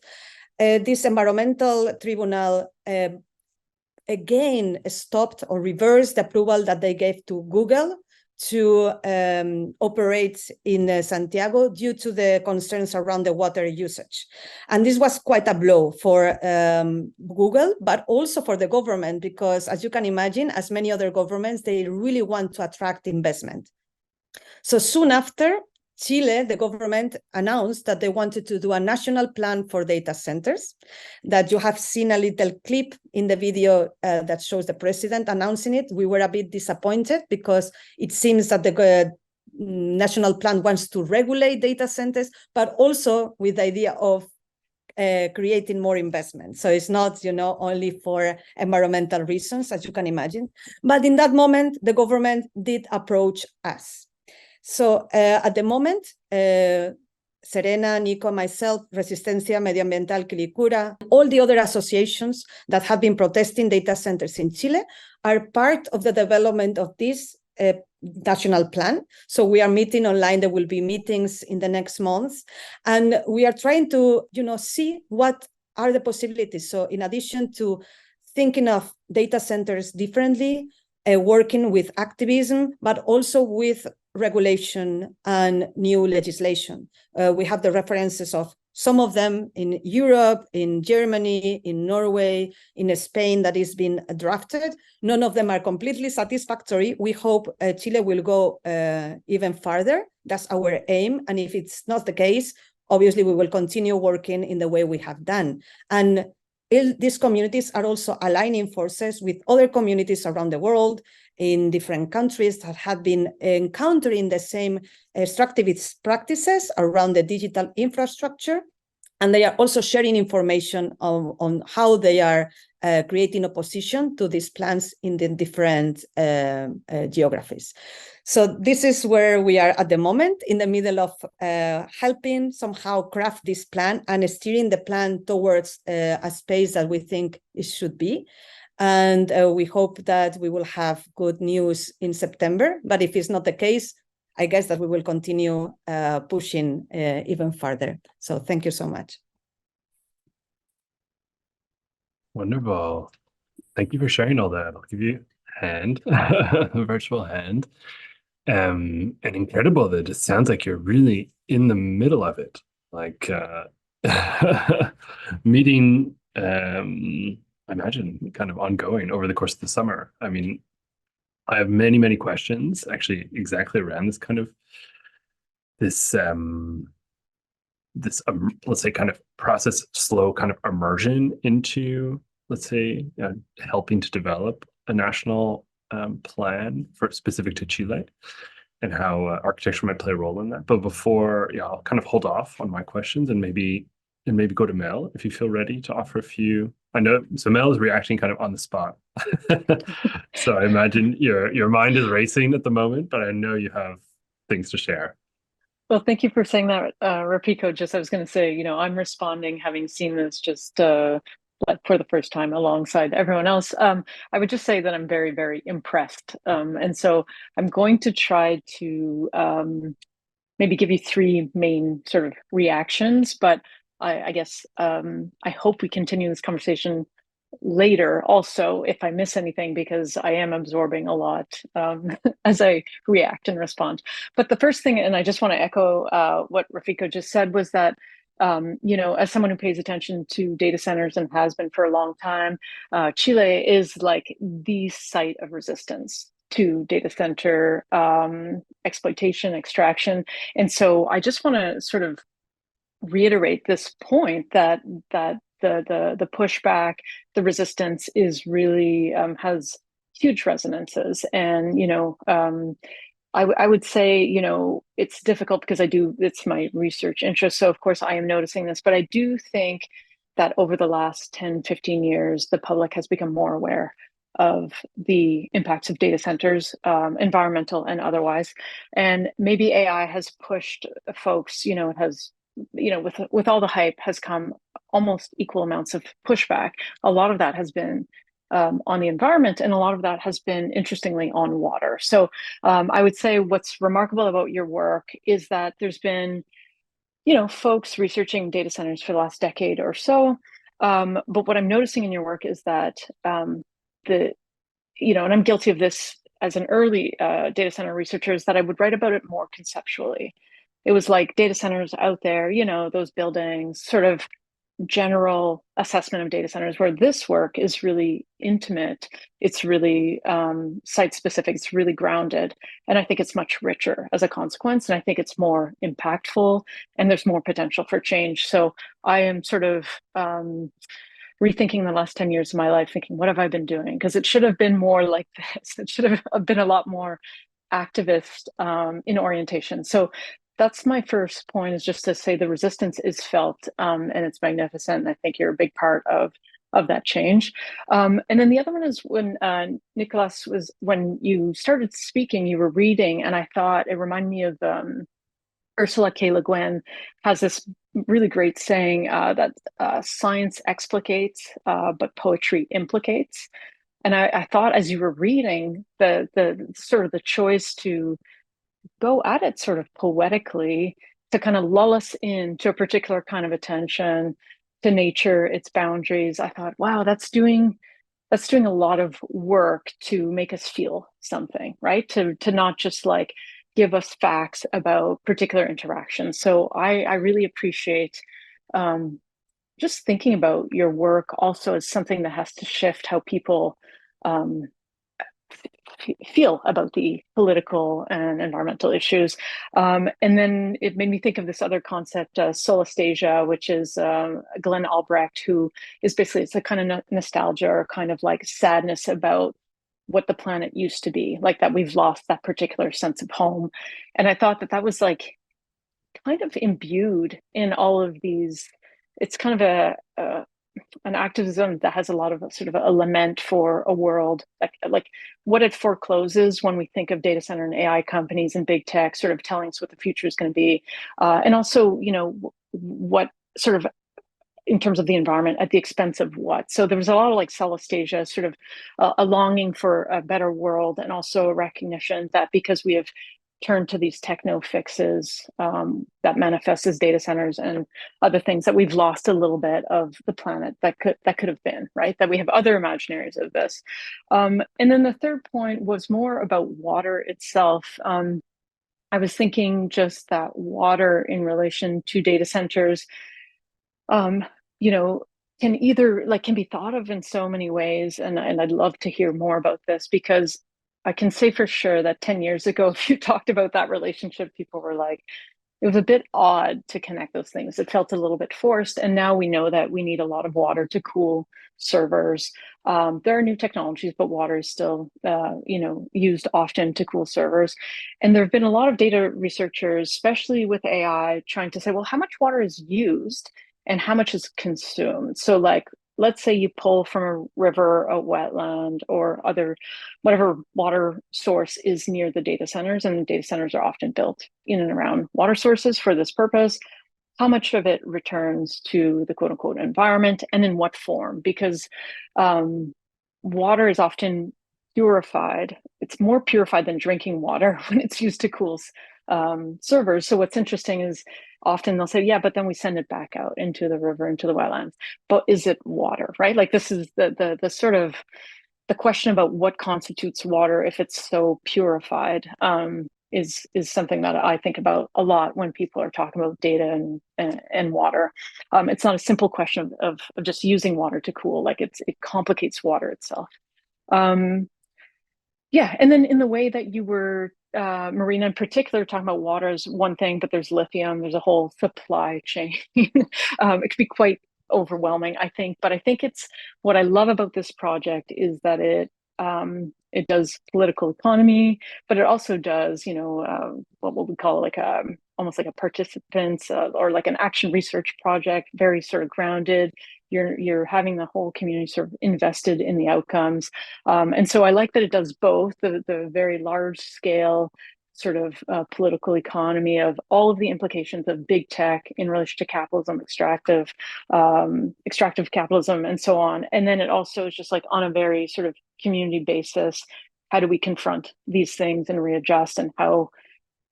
this environmental tribunal again stopped or reversed the approval that they gave to Google to operate in Santiago due to the concerns around the water usage. And this was quite a blow for Google, but also for the government, because as you can imagine, as many other governments, they really want to attract investment. So soon after, Chile, the government announced that they wanted to do a national plan for data centers, that you have seen a little clip in the video that shows the president announcing it. We were a bit disappointed because it seems that the national plan wants to regulate data centers, but also with the idea of creating more investment. So it's not, only for environmental reasons, as you can imagine. But in that moment, the government did approach us. So at the moment, Serena, Nico, myself, Resistencia Medioambiental Quilicura, all the other associations that have been protesting data centers in Chile are part of the development of this national plan. So we are meeting online. There will be meetings in the next months. And we are trying to, see what are the possibilities. So in addition to thinking of data centers differently, working with activism, but also with regulation and new legislation. We have the references of some of them in Europe, in Germany, in Norway, in Spain that is being drafted. None of them are completely satisfactory. We hope Chile will go even farther. That's our aim. And if it's not the case, obviously we will continue working in the way we have done. And these communities are also aligning forces with other communities around the world in different countries that have been encountering the same extractivist practices around the digital infrastructure. And they are also sharing information on how they are creating opposition to these plans in the different geographies. So this is where we are at the moment, in the middle of helping somehow craft this plan and steering the plan towards a space that we think it should be. And we hope that we will have good news in September. But if it's not the case, I guess that we will continue pushing even further. So thank you so much. Wonderful. Thank you for sharing all that. I'll give you a hand, a virtual hand. And incredible that it sounds like you're really in the middle of it. Like meeting, I imagine, kind of ongoing over the course of the summer. I mean, I have many, many questions actually exactly around this kind of let's say kind of process, slow kind of immersion into, let's say, helping to develop a national plan specific to Chile and how architecture might play a role in that. But before, I'll kind of hold off on my questions and maybe go to Mel if you feel ready to offer a few. I know, so Mel is reacting kind of on the spot. So I imagine your mind is racing at the moment, but I know you have things to share. Well, thank you for saying that, Rafico. Just I was going to say, I'm responding, having seen this just for the first time alongside everyone else. I would just say that I'm very, very impressed. And so I'm going to try to maybe give you three main sort of reactions, but I guess I hope we continue this conversation later also if I miss anything, because I am absorbing a lot as I react and respond. But the first thing, and I just want to echo what Rafico just said, was that as someone who pays attention to data centers and has been for a long time, Chile is like the site of resistance to data center exploitation, extraction. And so I just want to sort of reiterate this point that the pushback, the resistance is really has huge resonances. And I would say, it's difficult because it's my research interest. So of course I am noticing this, but I do think that over the last 10, 15 years, the public has become more aware of the impacts of data centers, environmental and otherwise. And maybe AI has pushed folks, it has, with all the hype has come almost equal amounts of pushback. A lot of that has been on the environment, and a lot of that has been, interestingly, on water. So I would say what's remarkable about your work is that there's been, folks researching data centers for the last decade or so. But what I'm noticing in your work is that and I'm guilty of this as an early data center researcher is that I would write about it more conceptually. It was like data centers out there, you know, those buildings, sort of general assessment of data centers, where this work is really intimate. It's really site specific. It's really grounded. And I think it's much richer as a consequence. And I think it's more impactful and there's more potential for change. So I am sort of rethinking the last 10 years of my life, thinking, what have I been doing? Because it should have been more like this. It should have been a lot more activist in orientation. So that's my first point, is just to say the resistance is felt and it's magnificent. And I think you're a big part of that change. And then the other one is when Nicolas when you started speaking, you were reading, and I thought it reminded me of Ursula K. Le Guin has this really great saying that science explicates, but poetry implicates. And I thought as you were reading, the sort of the choice to go at it sort of poetically, to kind of lull us into a particular kind of attention to nature, its boundaries. I thought, wow, that's doing a lot of work to make us feel something, right? To not just like give us facts about particular interactions. So I really appreciate just thinking about your work also as something that has to shift how people feel about the political and environmental issues. And then it made me think of this other concept, solastalgia, which is Glenn Albrecht, who is basically, it's a kind of nostalgia or kind of like sadness about what the planet used to be, like that we've lost that particular sense of home. And I thought that was like kind of imbued in all of these. It's kind of an activism that has a lot of sort of a lament for a world like what it forecloses when we think of data center and AI companies and big tech sort of telling us what the future is going to be, and also, you know, what sort of in terms of the environment at the expense of what. So there was a lot of like solastalgia, sort of a longing for a better world, and also a recognition that because we have turned to these techno fixes that manifest as data centers and other things, that we've lost a little bit of the planet that could have been, right? That we have other imaginaries of this. And then the third point was more about water itself. I was thinking just that water in relation to data centers, you know, can be thought of in so many ways. And I'd love to hear more about this, because I can say for sure that 10 years ago, if you talked about that relationship, people were like, it was a bit odd to connect those things. It felt a little bit forced. And now we know that we need a lot of water to cool servers. There are new technologies, but water is still, you know, used often to cool servers. And there have been a lot of data researchers, especially with AI, trying to say, well, how much water is used and how much is consumed? So like, let's say you pull from a river, a wetland, or whatever water source is near the data centers, and the data centers are often built in and around water sources for this purpose. How much of it returns to the quote unquote environment, and in what form? Because water is often purified. It's more purified than drinking water when it's used to cool servers. So what's interesting is often they'll say, yeah, but then we send it back out into the river, into the wetlands. But is it water, right? Like this is the sort of the question about what constitutes water if it's so purified, is something that I think about a lot when people are talking about data and water. It's not a simple question of just using water to cool. Like it complicates water itself. Yeah, and then in the way that you were, Marina in particular, talking about water is one thing, but there's lithium, there's a whole supply chain. It could be quite overwhelming, I think. But I think it's what I love about this project is that it does political economy, but it also does, you know, what we call like almost like a participants or like an action research project, very sort of grounded. You're having the whole community sort of invested in the outcomes. And so I like that it does both the very large scale sort of political economy of all of the implications of big tech in relation to capitalism, extractive capitalism, and so on. And then it also is just like on a very sort of community basis, how do we confront these things and readjust, and how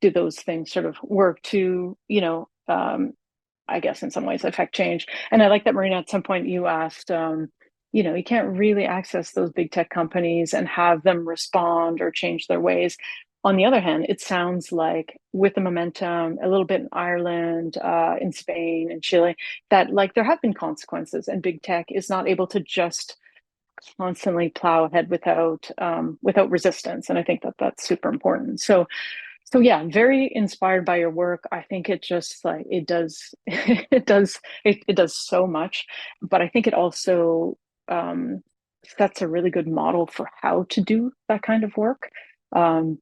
do those things sort of work to, you know, I guess in some ways affect change. And I like that, Marina, at some point you asked, you can't really access those big tech companies and have them respond or change their ways. On the other hand, it sounds like with the momentum, a little bit in Ireland, in Spain, and Chile, that like there have been consequences, and big tech is not able to just constantly plow ahead without resistance. And I think that that's super important. So yeah, very inspired by your work. I think it just like it does it does so much, but I think it also sets a really good model for how to do that kind of work.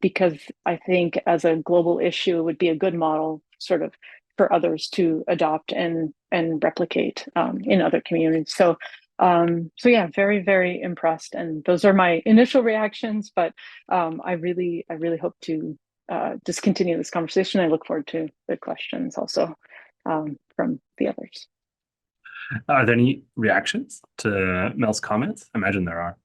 Because I think as a global issue, it would be a good model sort of for others to adopt and replicate in other communities. So yeah, very, very impressed. And those are my initial reactions, but I really hope to just continue this conversation. I look forward to the questions also from the others. Are there any reactions to Mel's comments? I imagine there are.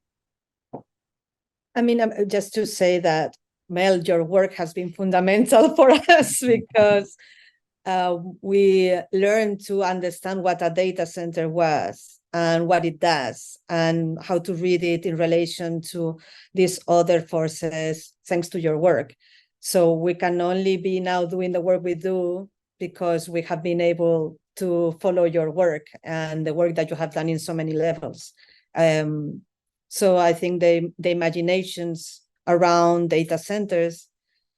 I mean, just to say that, Mel, your work has been fundamental for us because we learned to understand what a data center was and what it does and how to read it in relation to these other forces, thanks to your work. So we can only be now doing the work we do because we have been able to follow your work and the work that you have done in so many levels. So I think the imaginations around data centers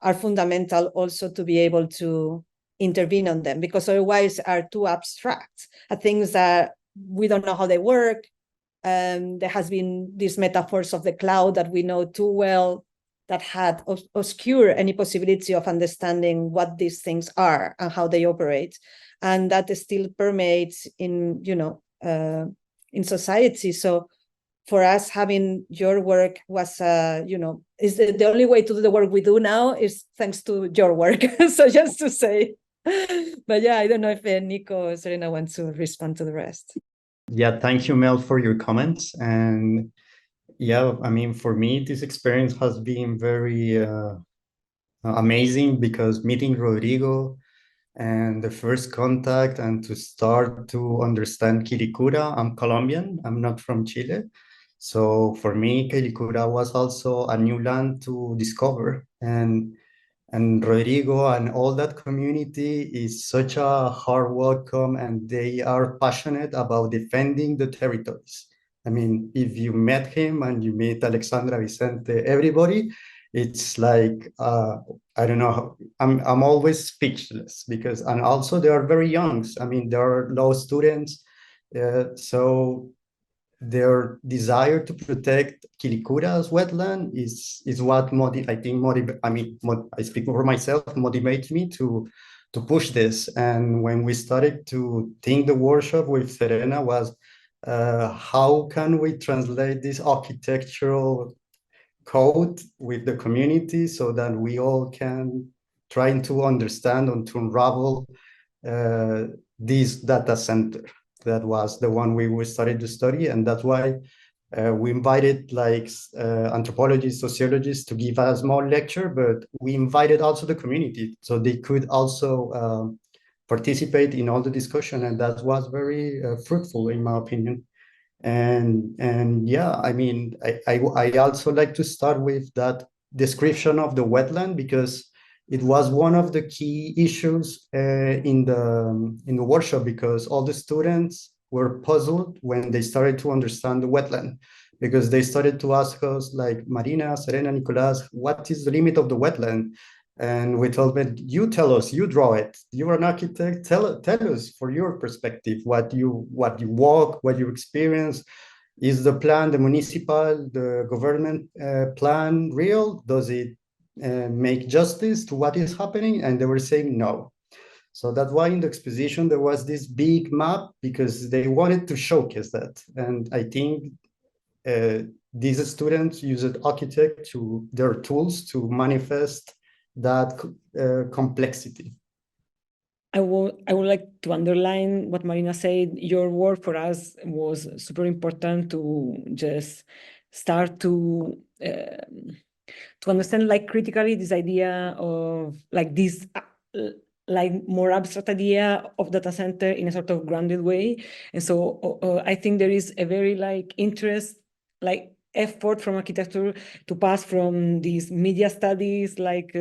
are fundamental also to be able to intervene on them, because otherwise are too abstract, things that we don't know how they work. There has been these metaphors of the cloud that we know too well that had obscured any possibility of understanding what these things are and how they operate. And that still permeates in, in society. So for us, having your work was, is the only way to do the work we do now is thanks to your work. So just to say, but yeah, I don't know if Nico or Serena want to respond to the rest. Yeah, thank you, Mel, for your comments. And yeah, I mean, for me, this experience has been very amazing, because meeting Rodrigo and the first contact and to start to understand Quilicura. I'm Colombian, I'm not from Chile. So for me, Quilicura was also a new land to discover. And Rodrigo and all that community is such a hard welcome, and they are passionate about defending the territories. I mean, if you met him and you meet Alexandra, Vicente, everybody, it's like, I don't know, I'm always speechless, because, and also they are very young. I mean, they are law students. So their desire to protect Quilicura's wetland is what I speak for myself, motivates me to push this. And when we started to think the workshop with Serena was, how can we translate this architectural code with the community so that we all can try to understand and to unravel this data center. That was the one we started to study, and that's why we invited anthropologists, sociologists to give us more lecture, but we invited also the community so they could also participate in all the discussion, and that was very fruitful in my opinion. And yeah, I mean, I also like to start with that description of the wetland, because it was one of the key issues in the workshop, because all the students were puzzled when they started to understand the wetland, because they started to ask us, like, Marina, Serena, Nicolas, what is the limit of the wetland? And we told them, you tell us, you draw it. You're an architect, tell us for your perspective, what you walk, what you experience. Is the plan, the municipal, the government plan real? Does it make justice to what is happening? And they were saying no. So that's why in the exposition there was this big map, because they wanted to showcase that. And I think these students used architect to their tools to manifest that complexity. I would like to underline what Marina said. Your work for us was super important to just start to understand, like, critically this idea of like this like more abstract idea of data center in a sort of grounded way. And so I think there is a very like interest, like effort from architecture to pass from these media studies, like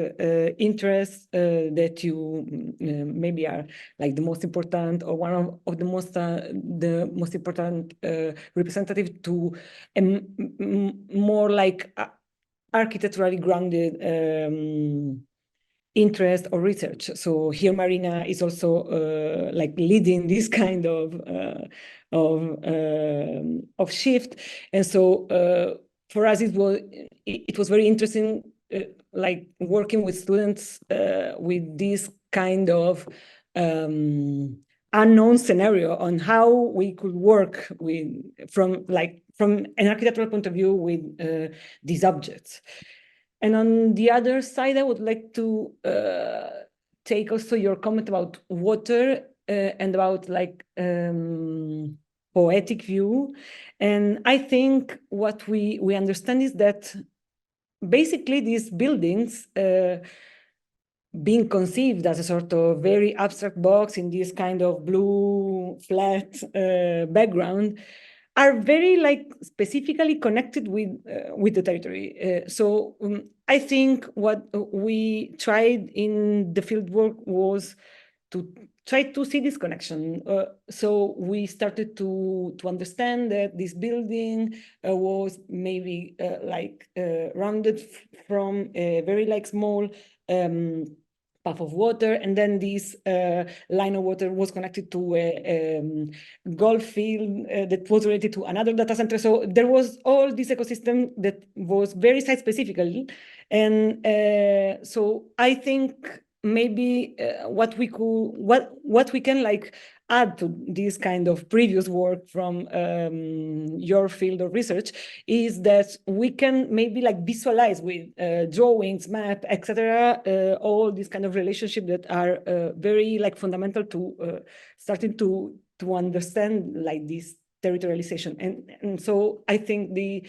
interests that you maybe are like the most important or one of the most important representative to more like architecturally grounded interest or research. So here Marina is also like leading this kind of shift. And so for us, it was very interesting, like working with students with this kind of unknown scenario on how we could work with from an architectural point of view with these objects. And on the other side, I would like to take also your comment about water and about like poetic view. And I think what we understand is that basically these buildings being conceived as a sort of very abstract box in this kind of blue flat background are very like specifically connected with the territory. So I think what we tried in the fieldwork was to try to see this connection. So we started to understand that this building was maybe rounded from a very like small path of water, and then this line of water was connected to a golf field that was related to another data center. So there was all this ecosystem that was very site specifically. And so I think maybe what we can like add to this kind of previous work from your field of research is that we can maybe like visualize with drawings, map, etc. All these kind of relationships that are very like fundamental to starting to understand like this territorialization. And so I think the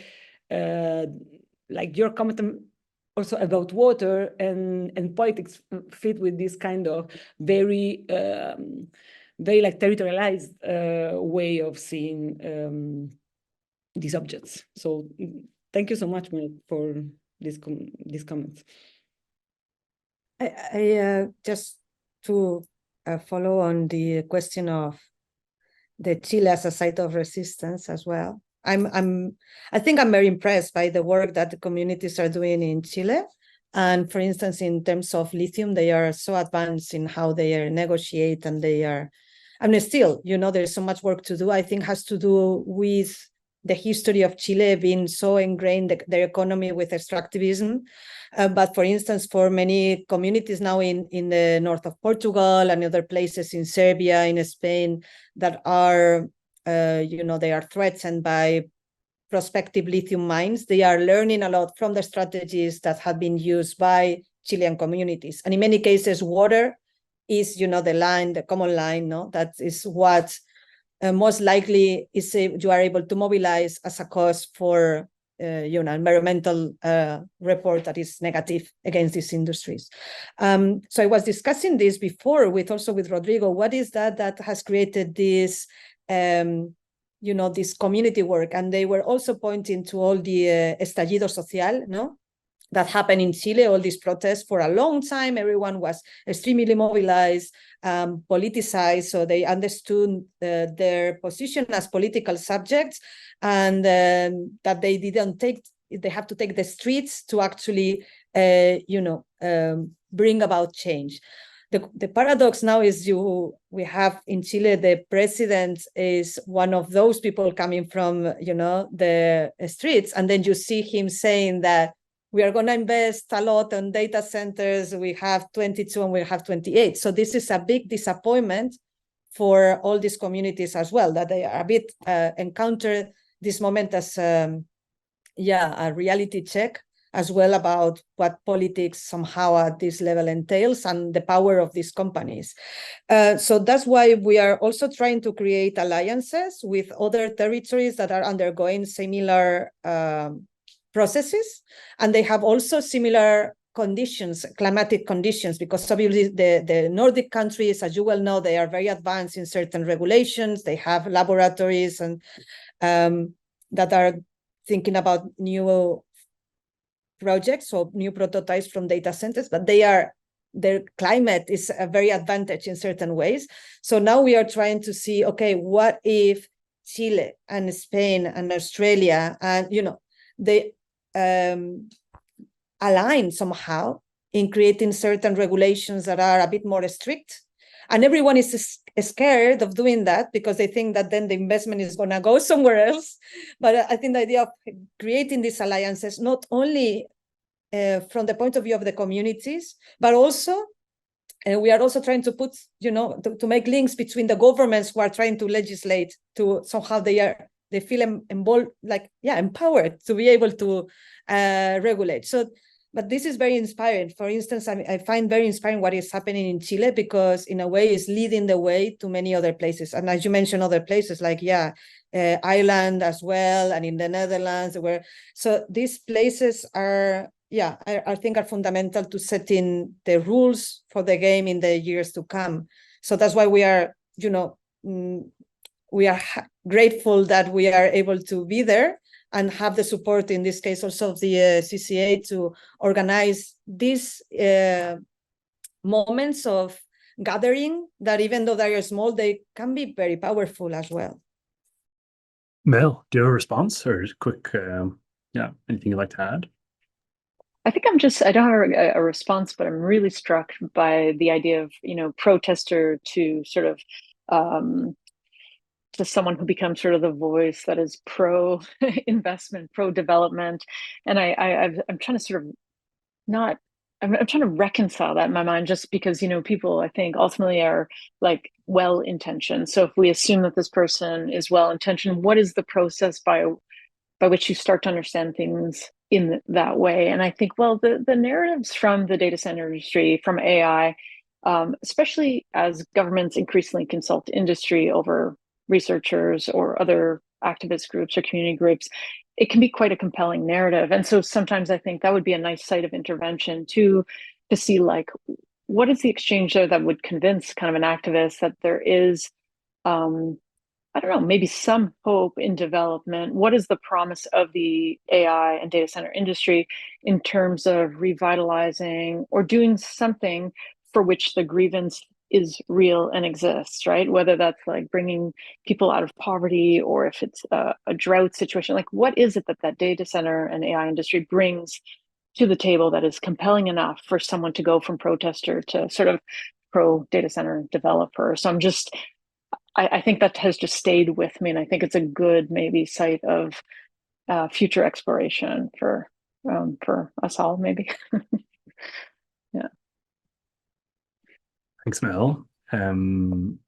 like your comment also about water and politics fit with this kind of very like territorialized way of seeing these objects. So thank you so much, Mel, for these comments. I just to follow on the question of the Chile as a site of resistance as well. I think I'm very impressed by the work that the communities are doing in Chile. And for instance, in terms of lithium, they are so advanced in how they negotiate, and they are, I mean, still, you know, there's so much work to do. I think has to do with the history of Chile being so ingrained, their economy with extractivism. But for instance, for many communities now in the north of Portugal and other places in Serbia, in Spain, that are you know, they are threatened by prospective lithium mines. They are learning a lot from the strategies that have been used by Chilean communities. And in many cases, water is, you know, the common line, no? That is what most likely is you are able to mobilize as a cause for, you know, environmental report that is negative against these industries. So I was discussing this before with Rodrigo. What is that has created this you know, this community work? And they were also pointing to all the estallido social, no, that happened in Chile, all these protests for a long time. Everyone was extremely mobilized, politicized, so they understood their position as political subjects, and that they didn't they have to take the streets to actually, you know, bring about change. The paradox now is we have in Chile, the president is one of those people coming from, you know, the streets, and then you see him saying that we are going to invest a lot on data centers. We have 22 and we have 28. So this is a big disappointment for all these communities as well, that they are a bit encounter this moment as a reality check as well about what politics somehow at this level entails and the power of these companies. So that's why we are also trying to create alliances with other territories that are undergoing similar processes, and they have also similar conditions, climatic conditions, because obviously the Nordic countries, as you well know, they are very advanced in certain regulations. They have laboratories and that are thinking about new projects or new prototypes from data centers, but their climate is a very advantage in certain ways. So now we are trying to see, okay, what if Chile and Spain and Australia and, they align somehow in creating certain regulations that are a bit more strict. And everyone is scared of doing that because they think that then the investment is going to go somewhere else. But I think the idea of creating these alliances, not only from the point of view of the communities, but also, and we are also trying to put, to make links between the governments who are trying to legislate to somehow they feel involved, empowered to be able to regulate. So, but this is very inspiring. For instance, I find very inspiring what is happening in Chile, because in a way it's leading the way to many other places. And as you mentioned, other places like, Ireland as well, and in the Netherlands, so these places are, I think are fundamental to setting the rules for the game in the years to come. So that's why we are, grateful that we are able to be there and have the support, in this case also of the CCA, to organize these moments of gathering that, even though they are small, they can be very powerful as well. Mel, do you have a response or quick, anything you'd like to add? I think I don't have a response, but I'm really struck by the idea of, protester to sort of, to someone who becomes sort of the voice that is pro investment, pro development. And I'm trying to sort of I'm trying to reconcile that in my mind, just because, people, I think, ultimately are like well-intentioned. So if we assume that this person is well-intentioned, what is the process by which you start to understand things in that way? And I think, well, the narratives from the data center industry, from AI, especially as governments increasingly consult industry over researchers or other activist groups or community groups, it can be quite a compelling narrative. And so sometimes I think that would be a nice site of intervention to see, like, what is the exchange there that would convince kind of an activist that there is, I don't know, maybe some hope in development. What is the promise of the AI and data center industry in terms of revitalizing or doing something for which the grievance is real and exists, right? Whether that's like bringing people out of poverty, or if it's a drought situation, like what is it that data center and AI industry brings to the table that is compelling enough for someone to go from protester to sort of pro data center developer? So I think that has just stayed with me, and I think it's a good maybe site of future exploration for us all, maybe. Yeah. Thanks, Mel. I'm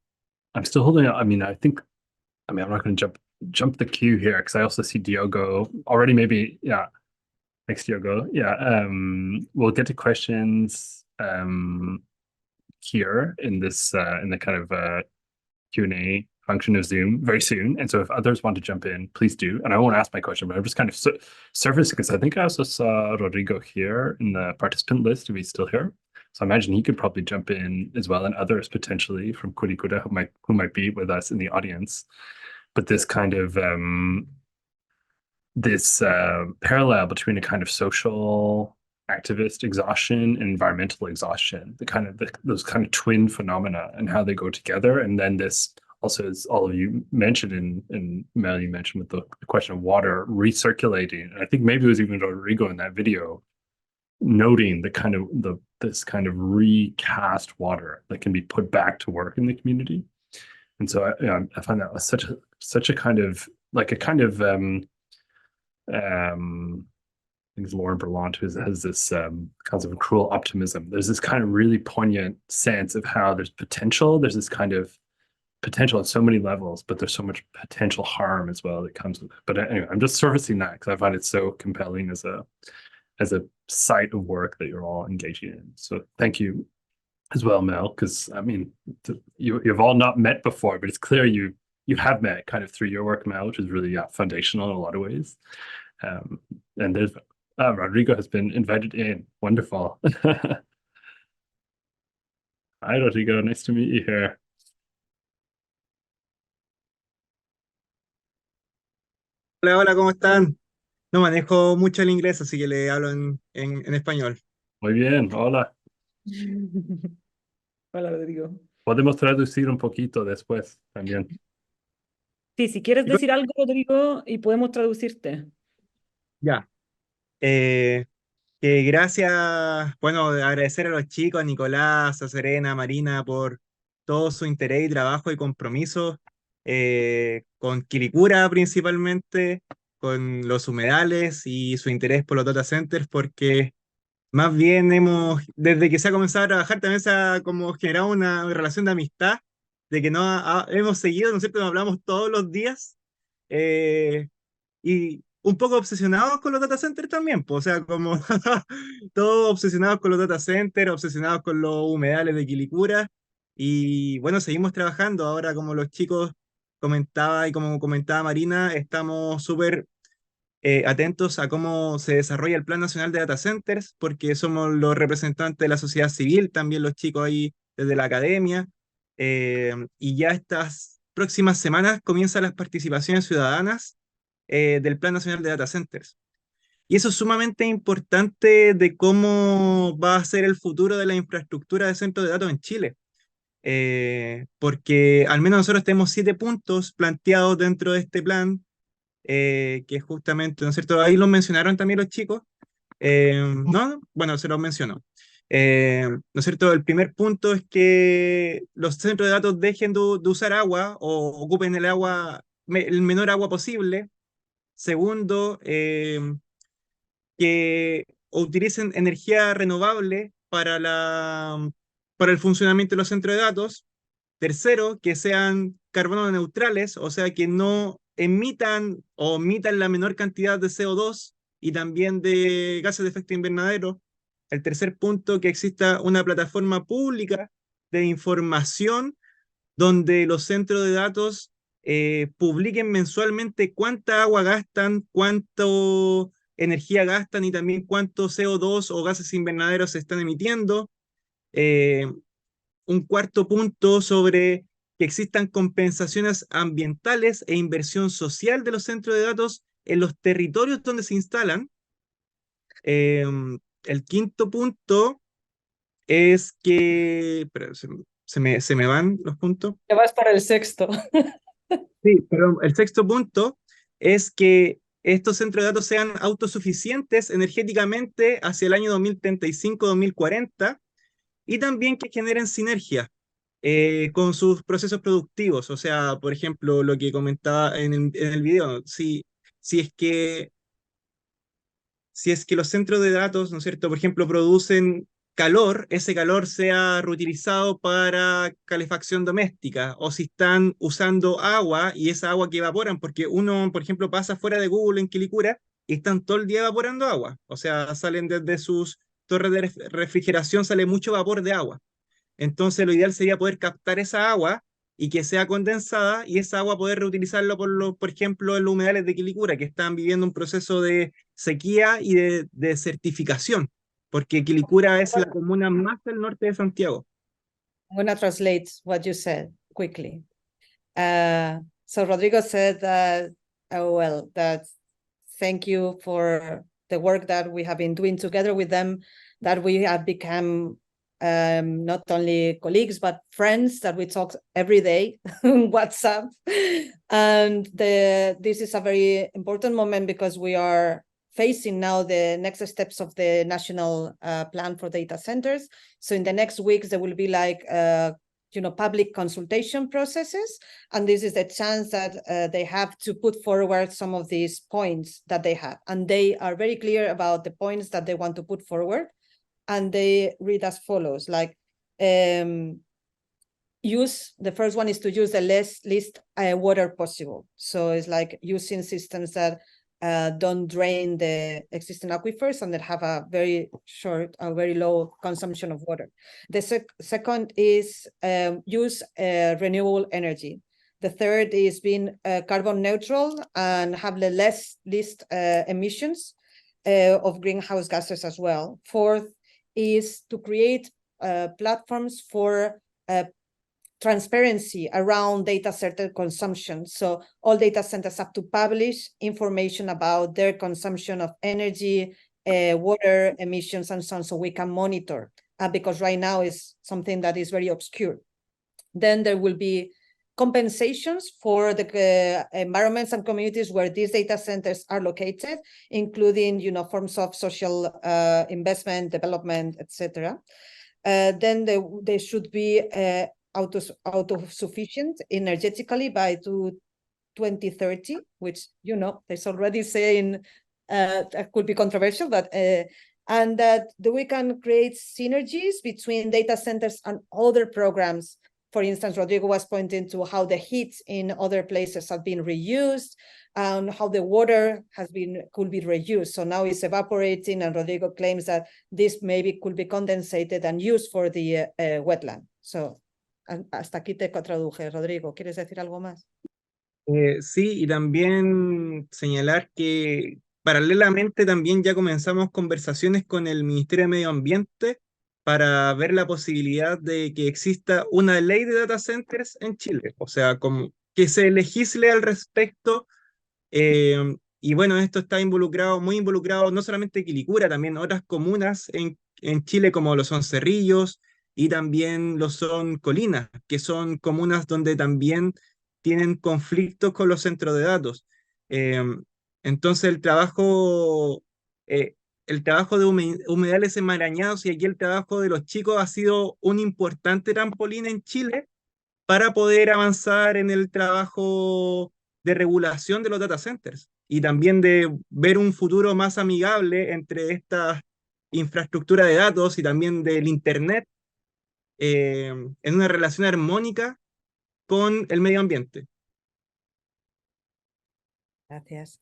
still holding out. I'm not going to jump the queue here, because I also see Diogo already. Maybe, thanks, Diogo. We'll get to questions here in this in the kind of Q&A function of Zoom very soon. And so if others want to jump in, please do. And I won't ask my question, but I'm just kind of surfacing, because I think I also saw Rodrigo here in the participant list, if he's still here. So I imagine he could probably jump in as well, and others potentially from Quilicura who might be with us in the audience. But this kind of parallel between a kind of social activist exhaustion and environmental exhaustion, those kind of twin phenomena and how they go together. And then this also, as all of you mentioned, and Mel, you mentioned with the question of water recirculating. And I think maybe it was even Rodrigo in that video noting this kind of recast water that can be put back to work in the community. And so I find that was such a kind of I think it's Lauren Berlant who has this concept of cruel optimism. There's this kind of really poignant sense of how there's potential. There's this kind of potential at so many levels, but there's so much potential harm as well that comes with it. But anyway, I'm just surfacing that because I find it so compelling as a site of work that you're all engaging in. So thank you as well, Mel, because you've all not met before, but it's clear you have met kind of through your work, Mel, which is really foundational in a lot of ways. And there's Rodrigo has been invited in. Wonderful. Hi, Rodrigo. Nice to meet you here. Hola, hola, ¿cómo están? No manejo mucho el inglés, así que le hablo en español. Muy bien. Hola. Hola, Rodrigo. Podemos traducir un poquito después también. Sí, si quieres Y bueno, decir algo, Rodrigo, y podemos traducirte. ya. Eh, que gracias, bueno, agradecer a los chicos, a Nicolás, a Serena, a Marina, por todo su interés y trabajo y compromiso con Quilicura principalmente, con los humedales y su interés por los data centers, porque más bien desde que se ha comenzado a trabajar, también se ha como generado una relación de amistad, de que no hemos seguido, ¿no es cierto? Nos hablamos todos los días. eh, y un poco obsesionados con los data centers también, pues, o sea, como todos obsesionados con los data centers, obsesionados con los humedales de Quilicura, y bueno, seguimos trabajando. Ahora, como los chicos comentaba y como comentaba Marina, estamos súper atentos a cómo se desarrolla el Plan Nacional de Data Centers, porque somos los representantes de la sociedad civil, también los chicos ahí desde la academia, y ya estas próximas semanas comienzan las participaciones ciudadanas del Plan Nacional de Data Centers. Y eso es sumamente importante de cómo va a ser el futuro de la infraestructura de centros de datos en Chile. Porque al menos nosotros tenemos 7 puntos planteados dentro de este plan, que justamente, ¿no es cierto? Ahí lo mencionaron también los chicos. No, bueno, se los mencionó. ¿No es cierto? El primer punto es que los centros de datos dejen de usar agua o ocupen el agua, el menor agua posible. Segundo, que utilicen energía renovable para el funcionamiento de los centros de datos. Tercero, que sean carbono neutrales, o sea, que no emitan o omitan la menor cantidad de CO2 y también de gases de efecto invernadero. El tercer punto, que exista una plataforma pública de información donde los centros de datos publiquen mensualmente cuánta agua gastan, cuánto energía gastan y también cuánto CO2 o gases invernaderos se están emitiendo. Eh, un cuarto punto sobre que existan compensaciones ambientales e inversión social de los centros de datos en los territorios donde se instalan. Eh, el quinto punto es que... Espera, se me van los puntos. Te vas para el sexto. Sí, pero el sexto punto es que estos centros de datos sean autosuficientes energéticamente hacia el año 2035-2040 y también que generen sinergia con sus procesos productivos. O sea, por ejemplo, lo que comentaba en el video, si es que si es que los centros de datos, ¿no es cierto?, por ejemplo, producen calor, ese calor sea reutilizado para calefacción doméstica, o si están usando agua y esa agua que evaporan, porque uno, por ejemplo, pasa fuera de Google en Quilicura y están todo el día evaporando agua, o sea, salen desde sus torres de refrigeración, sale mucho vapor de agua. Entonces, lo ideal sería poder captar esa agua y que sea condensada y esa agua poder reutilizarlo, por ejemplo, en los humedales de Quilicura, que están viviendo un proceso de sequía y de desertificación, porque Quilicura es la comuna más al norte de Santiago. I'm going to translate what you said quickly. So Rodrigo said that, that thank you for the work that we have been doing together with them, that we have become not only colleagues, but friends, that we talk every day on WhatsApp. And this is a very important moment because we are facing now the next steps of the national plan for data centers. So in the next weeks, there will be like public consultation processes, and this is the chance that they have to put forward some of these points that they have, and they are very clear about the points that they want to put forward, and they read as follows: like the first one is to use the least water possible. So it's like using systems that don't drain the existing aquifers and that have a very low consumption of water. The second is use renewable energy. The third is being carbon neutral and have the least emissions. of greenhouse gases as well. Fourth is to create platforms for transparency around data center consumption. So all data centers have to publish information about their consumption of energy, water emissions, and so on, so we can monitor, because right now is something that is very obscure. Then there will be compensations for the environments and communities where these data centers are located, including, you know, forms of social investment, development, etc. Then they should be autosufficient energetically by 2030, which, you know, there's already saying that could be controversial, but and that we can create synergies between data centers and other programs. For instance, Rodrigo was pointing to how the heat in other places have been reused and how the water could be reused. So now it's evaporating, and Rodrigo claims that this maybe could be condensated and used for the wetland. So hasta aquí te traduje. Rodrigo, ¿quieres decir algo más? Sí, y también señalar que paralelamente también ya comenzamos conversaciones con el Ministerio de Medio Ambiente para ver la posibilidad de que exista una ley de data centers en Chile, o sea, como que se legisle al respecto. Y bueno, esto está muy involucrado, no solamente Quilicura, también otras comunas en Chile, como lo son Cerrillos y también lo son Colinas, que son comunas donde también tienen conflictos con los centros de datos. Entonces el trabajo de humedales enmarañados y aquí el trabajo de los chicos ha sido un importante trampolín en Chile para poder avanzar en el trabajo de regulación de los data centers y también de ver un futuro más amigable entre esta infraestructura de datos y también del Internet en una relación armónica con el medio ambiente. Gracias.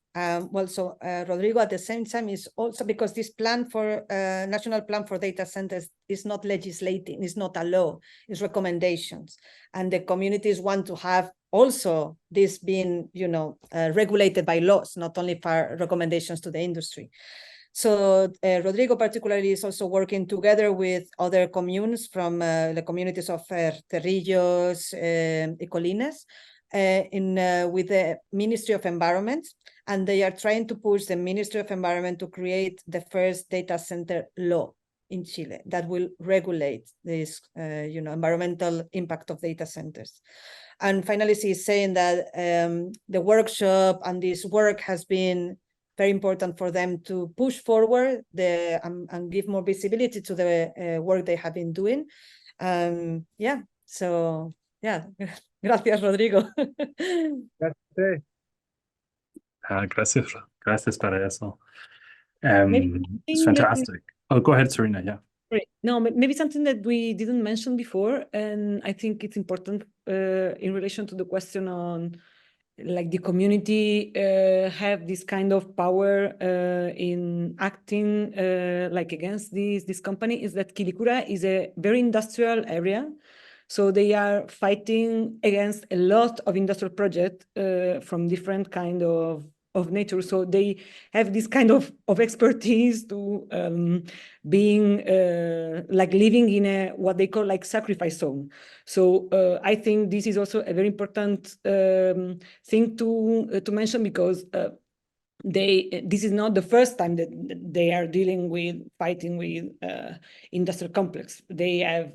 Well, so Rodrigo, at the same time, is also because this plan for national plan for data centers is not legislating, it's not a law, it's recommendations, and the communities want to have also this being, you know, regulated by laws, not only for recommendations to the industry. So Rodrigo particularly is also working together with other communes from the communities of Cerrillos y Colinas, with the Ministry of Environment, and they are trying to push the Ministry of Environment to create the first data center law in Chile that will regulate this, you know, environmental impact of data centers. And finally, she's saying that the workshop and this work has been very important for them to push forward and give more visibility to the work they have been doing. Yeah, so yeah. Gracias, Rodrigo. Gracias. Gracias para eso. It's fantastic. Oh, go ahead, Serena. Yeah. Right. No, maybe something that we didn't mention before, and I think it's important in relation to the question on like the community have this kind of power in acting like against this company, is that Quilicura is a very industrial area. So they are fighting against a lot of industrial projects from different kind of nature. So they have this kind of expertise to being like living in a what they call like sacrifice zone. So I think this is also a very important thing to mention, because this is not the first time that they are fighting with industrial complex. They have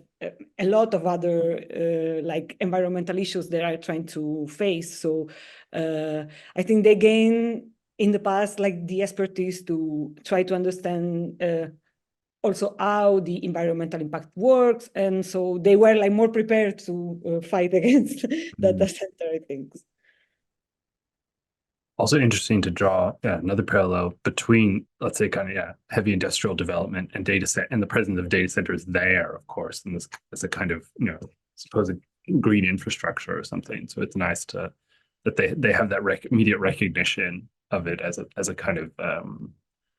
a lot of other like environmental issues they are trying to face. So I think they gain in the past like the expertise to try to understand also how the environmental impact works, and so they were like more prepared to fight against data center, I think. Also interesting to draw another parallel between, let's say, kind of heavy industrial development and the presence of data centers there, of course, and this as a kind of, you know, supposed green infrastructure or something. So it's nice that they have that immediate recognition of it as a kind of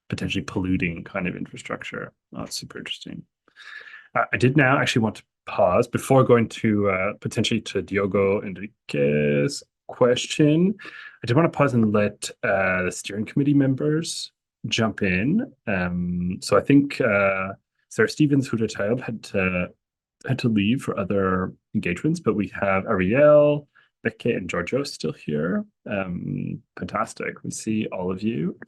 potentially polluting kind of infrastructure. Oh, it's super interesting. I did now actually want to pause before going to potentially to Diogo Enrique's question. I did want to pause and let the steering committee members jump in. So I think Sarah Stevens, who retired, had to leave for other engagements, but we have Ariel, Becky, and Giorgio still here. Fantastic. We see all of you.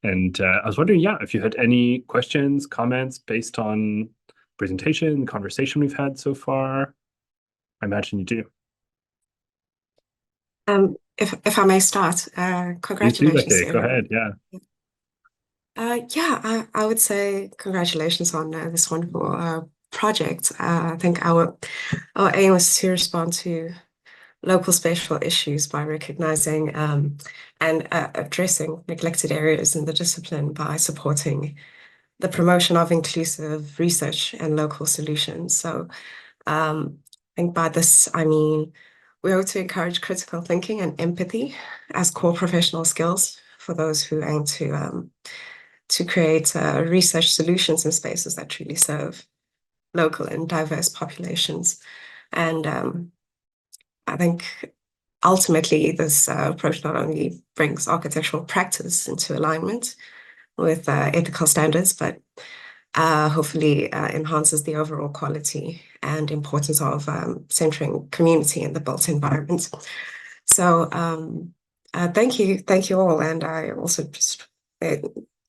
And I was wondering, yeah, if you had any questions, comments based on presentation, the conversation we've had so far. I imagine you do. If I may start, congratulations to Go everyone. ahead, yeah. I would say congratulations on this wonderful project. I think our aim was to respond to local spatial issues by recognizing and addressing neglected areas in the discipline by supporting the promotion of inclusive research and local solutions. So I think by this, I mean, we hope to encourage critical thinking and empathy as core professional skills for those who aim to create research solutions in spaces that truly serve local and diverse populations. And I think ultimately this approach not only brings architectural practice into alignment with ethical standards, but hopefully enhances the overall quality and importance of centering community in the built environment. So thank you all. And I also just,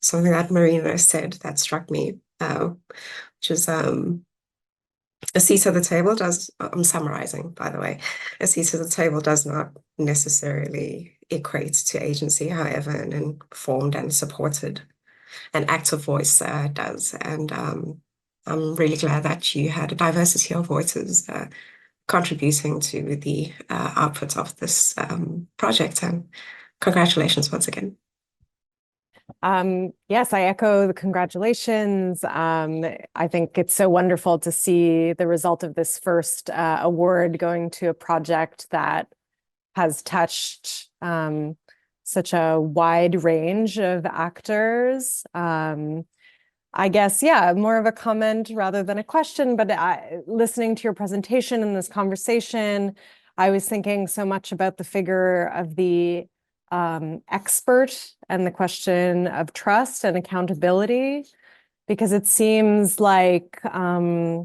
something that Marina said that struck me, which is a seat at the table does, I'm summarizing, by the way, a seat at the table does not necessarily equate to agency, however, an informed and supported, an active voice does. And I'm really glad that you had a diversity of voices contributing to the output of this project. And congratulations once again. Yes, I echo the congratulations. I think it's so wonderful to see the result of this first award going to a project that has touched such a wide range of actors. I guess, yeah, more of a comment rather than a question, but listening to your presentation and this conversation, I was thinking so much about the figure of the expert and the question of trust and accountability, because it seems like, yeah,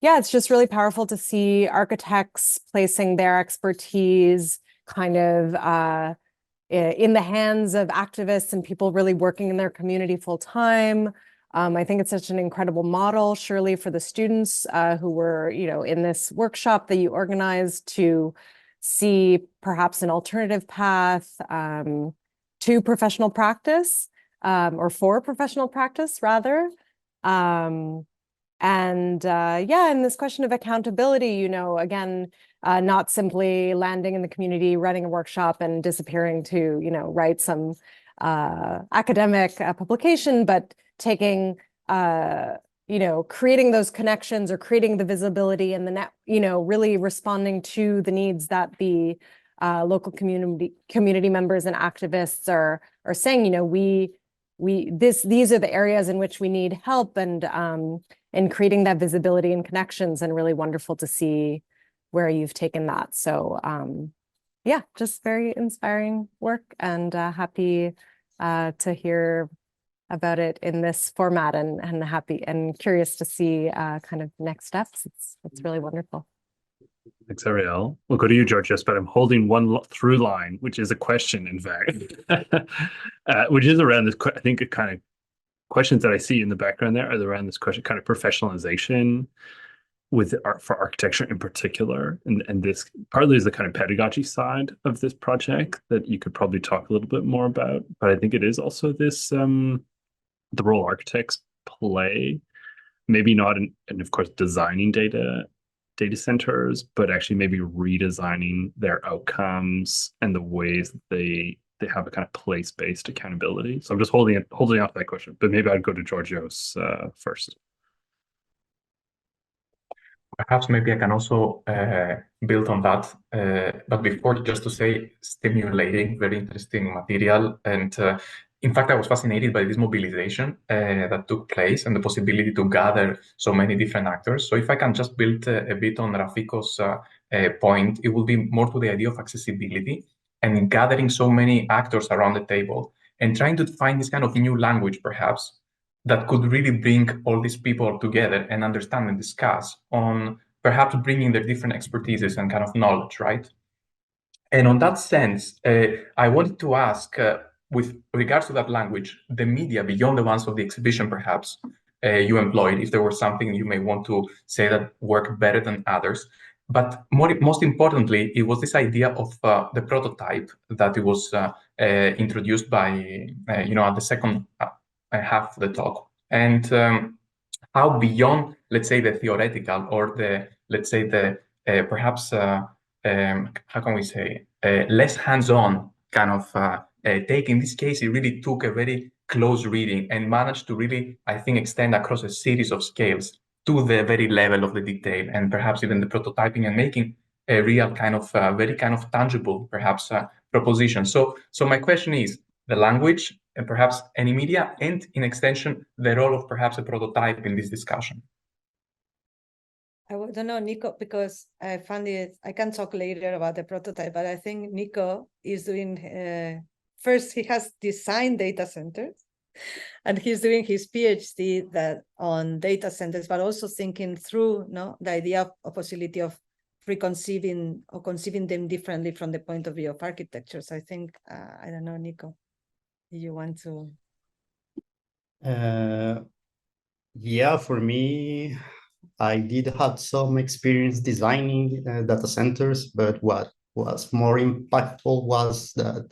it's just really powerful to see architects placing their expertise kind of in the hands of activists and people really working in their community full time. I think it's such an incredible model, surely, for the students who were, in this workshop that you organized to see perhaps an alternative path to professional practice, or for professional practice, rather. And this question of accountability, again, not simply landing in the community, running a workshop and disappearing to, write some academic publication, but taking, creating those connections or creating the visibility and the net, really responding to the needs that the local community members and activists are saying, these are the areas in which we need help, and creating that visibility and connections, and really wonderful to see where you've taken that. So yeah, just very inspiring work, and happy to hear about it in this format, and happy and curious to see kind of next steps. It's really wonderful. Thanks, Ariel. We'll go to you, Georgios, but I'm holding one through line, which is a question, in fact, which is around this, I think, it kind of questions that I see in the background there are around this question, kind of professionalization with art, for architecture in particular. And this partly is the kind of pedagogy side of this project that you could probably talk a little bit more about. But I think it is also this, the role architects play, maybe not in, and of course, designing data centers, but actually maybe redesigning their outcomes and the ways that they have a kind of place-based accountability. So I'm just holding off that question, but maybe I'd go to Georgios first. Perhaps maybe I can also build on that. But before, just to say, stimulating, very interesting material. And in fact, I was fascinated by this mobilization that took place and the possibility to gather so many different actors. So if I can just build a bit on Rafiko's point, it will be more to the idea of accessibility and gathering so many actors around the table and trying to find this kind of new language, perhaps, that could really bring all these people together and understand and discuss on perhaps bringing their different expertises and kind of knowledge, right? And on that sense, I wanted to ask, with regards to that language, the media, beyond the ones of the exhibition, perhaps, you employed, if there was something you may want to say that worked better than others. But most importantly, it was this idea of the prototype that it was introduced by, at the second half of the talk. And how beyond, let's say, the theoretical or the, let's say, the perhaps, how can we say, less hands-on kind of take. In this case, it really took a very close reading and managed to really, I think, extend across a series of scales to the very level of the detail, and perhaps even the prototyping and making a real kind of very kind of tangible, perhaps, proposition. So my question is the language and perhaps any media, and in extension, the role of perhaps a prototype in this discussion. I don't know, Nico, because I found it, I can talk later about the prototype, but I think Nico is doing, first he has designed data centers, and he's doing his PhD on data centers, but also thinking through the idea of possibility of reconceiving or conceiving them differently from the point of view of architecture. So I think, I don't know, Nico, do you want to? Yeah, for me, I did have some experience designing data centers, but what was more impactful was that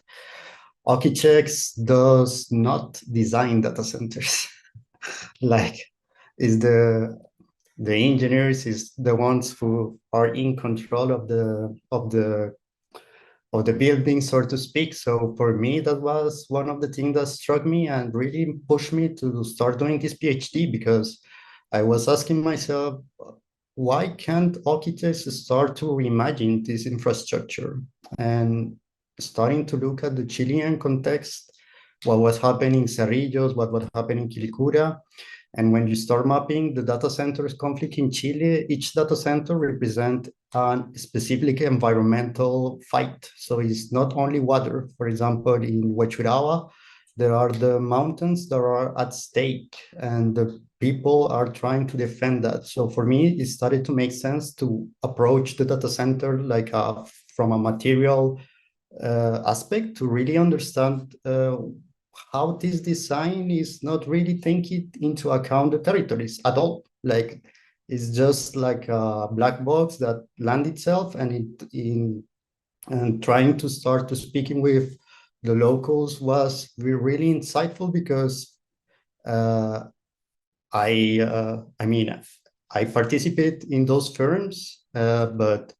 architects does not design data centers. Like, is the engineers is the ones who are in control of the building, so to speak. So for me, that was one of the things that struck me and really pushed me to start doing this PhD, because I was asking myself, why can't architects start to reimagine this infrastructure? And starting to look at the Chilean context, what was happening in Cerrillos, what was happening in Quilicura. And when you start mapping the data centers conflict in Chile, each data center represents a specific environmental fight. So it's not only water. For example, in Huechuraba, there are the mountains that are at stake, and the people are trying to defend that. So for me, it started to make sense to approach the data center like from a material aspect, to really understand how this design is not really taking into account the territories at all. Like, it's just like a black box that lands itself, and and trying to start to speaking with the locals was really insightful, because I mean, I participate in those firms, but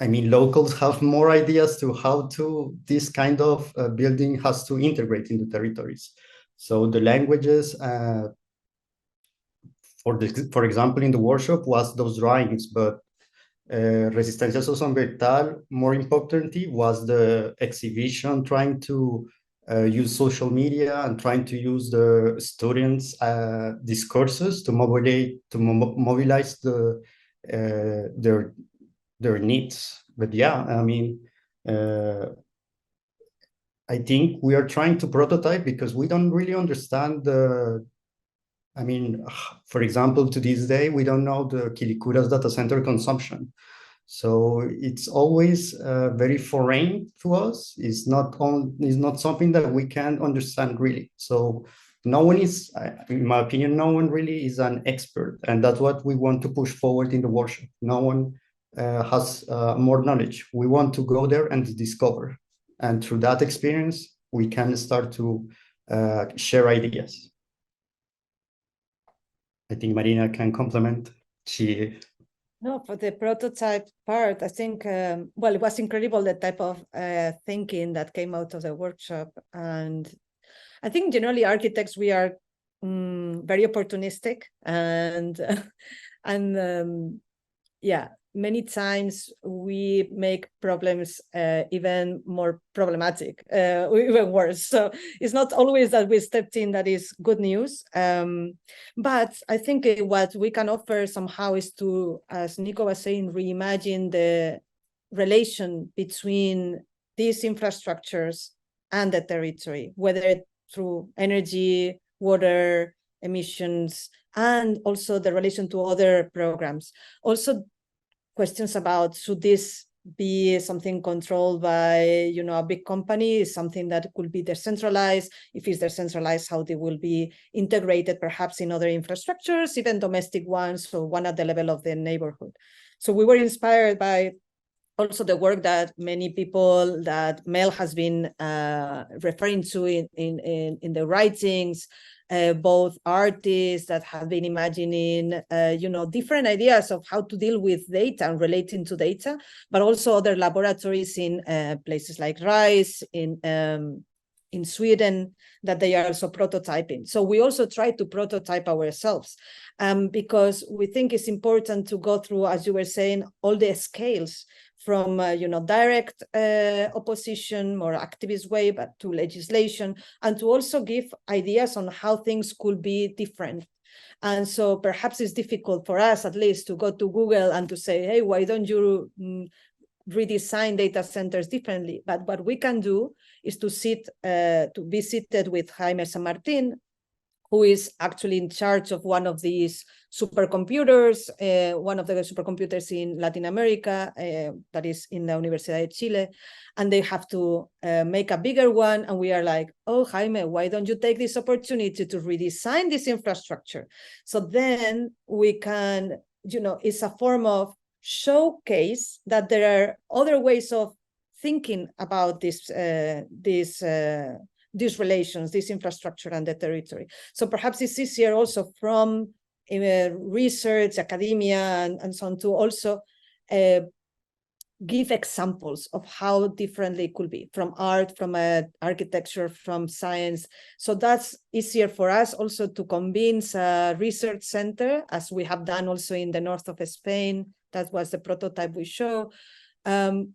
I mean, locals have more ideas to how to this kind of building has to integrate in the territories. So the languages, for example, in the workshop was those drawings, but Resistencia Socioambiental, more importantly, was the exhibition trying to use social media and trying to use the students' discourses to mobilize their needs. But yeah, I mean, I think we are trying to prototype because we don't really understand I mean, for example, to this day, we don't know the Quilicura's data center consumption. So it's always very foreign to us. It's not something that we can understand really. So no one is, in my opinion, no one really is an expert. And that's what we want to push forward in the workshop. No one has more knowledge. We want to go there and discover. And through that experience, we can start to share ideas. I think Marina can complement. No, for the prototype part, I think, well, it was incredible, the type of thinking that came out of the workshop. And I think generally architects, we are very opportunistic, and yeah, many times we make problems even more problematic, even worse. So it's not always that we stepped in that is good news. But I think what we can offer somehow is to, as Nico was saying, reimagine the relation between these infrastructures and the territory, whether through energy, water, emissions, and also the relation to other programs. Also, questions about should this be something controlled by a big company, is something that could be decentralized. If it's decentralized, how they will be integrated perhaps in other infrastructures, even domestic ones, or one at the level of the neighborhood. So we were inspired by also the work that many people that Mel has been referring to in the writings, both artists that have been imagining, different ideas of how to deal with data and relating to data, but also other laboratories in places like RISE, in Sweden, that they are also prototyping. So we also try to prototype ourselves because we think it's important to go through, as you were saying, all the scales from direct opposition, more activist way, but to legislation, and to also give ideas on how things could be different. And so perhaps it's difficult for us, at least, to go to Google and to say, hey, why don't you redesign data centers differently? But what we can do is to be seated with Jaime San Martin, who is actually in charge of one of these supercomputers, one of the supercomputers in Latin America, that is in the Universidad de Chile, and they have to make a bigger one. And we are like, oh, Jaime, why don't you take this opportunity to redesign this infrastructure? So then we can, it's a form of showcase that there are other ways of thinking about these relations, this infrastructure and the territory. So perhaps it's easier also from research, academia, and so on, to also give examples of how differently it could be, from art, from architecture, from science. So that's easier for us also to convince a research center, as we have done also in the north of Spain. That was the prototype we show. Than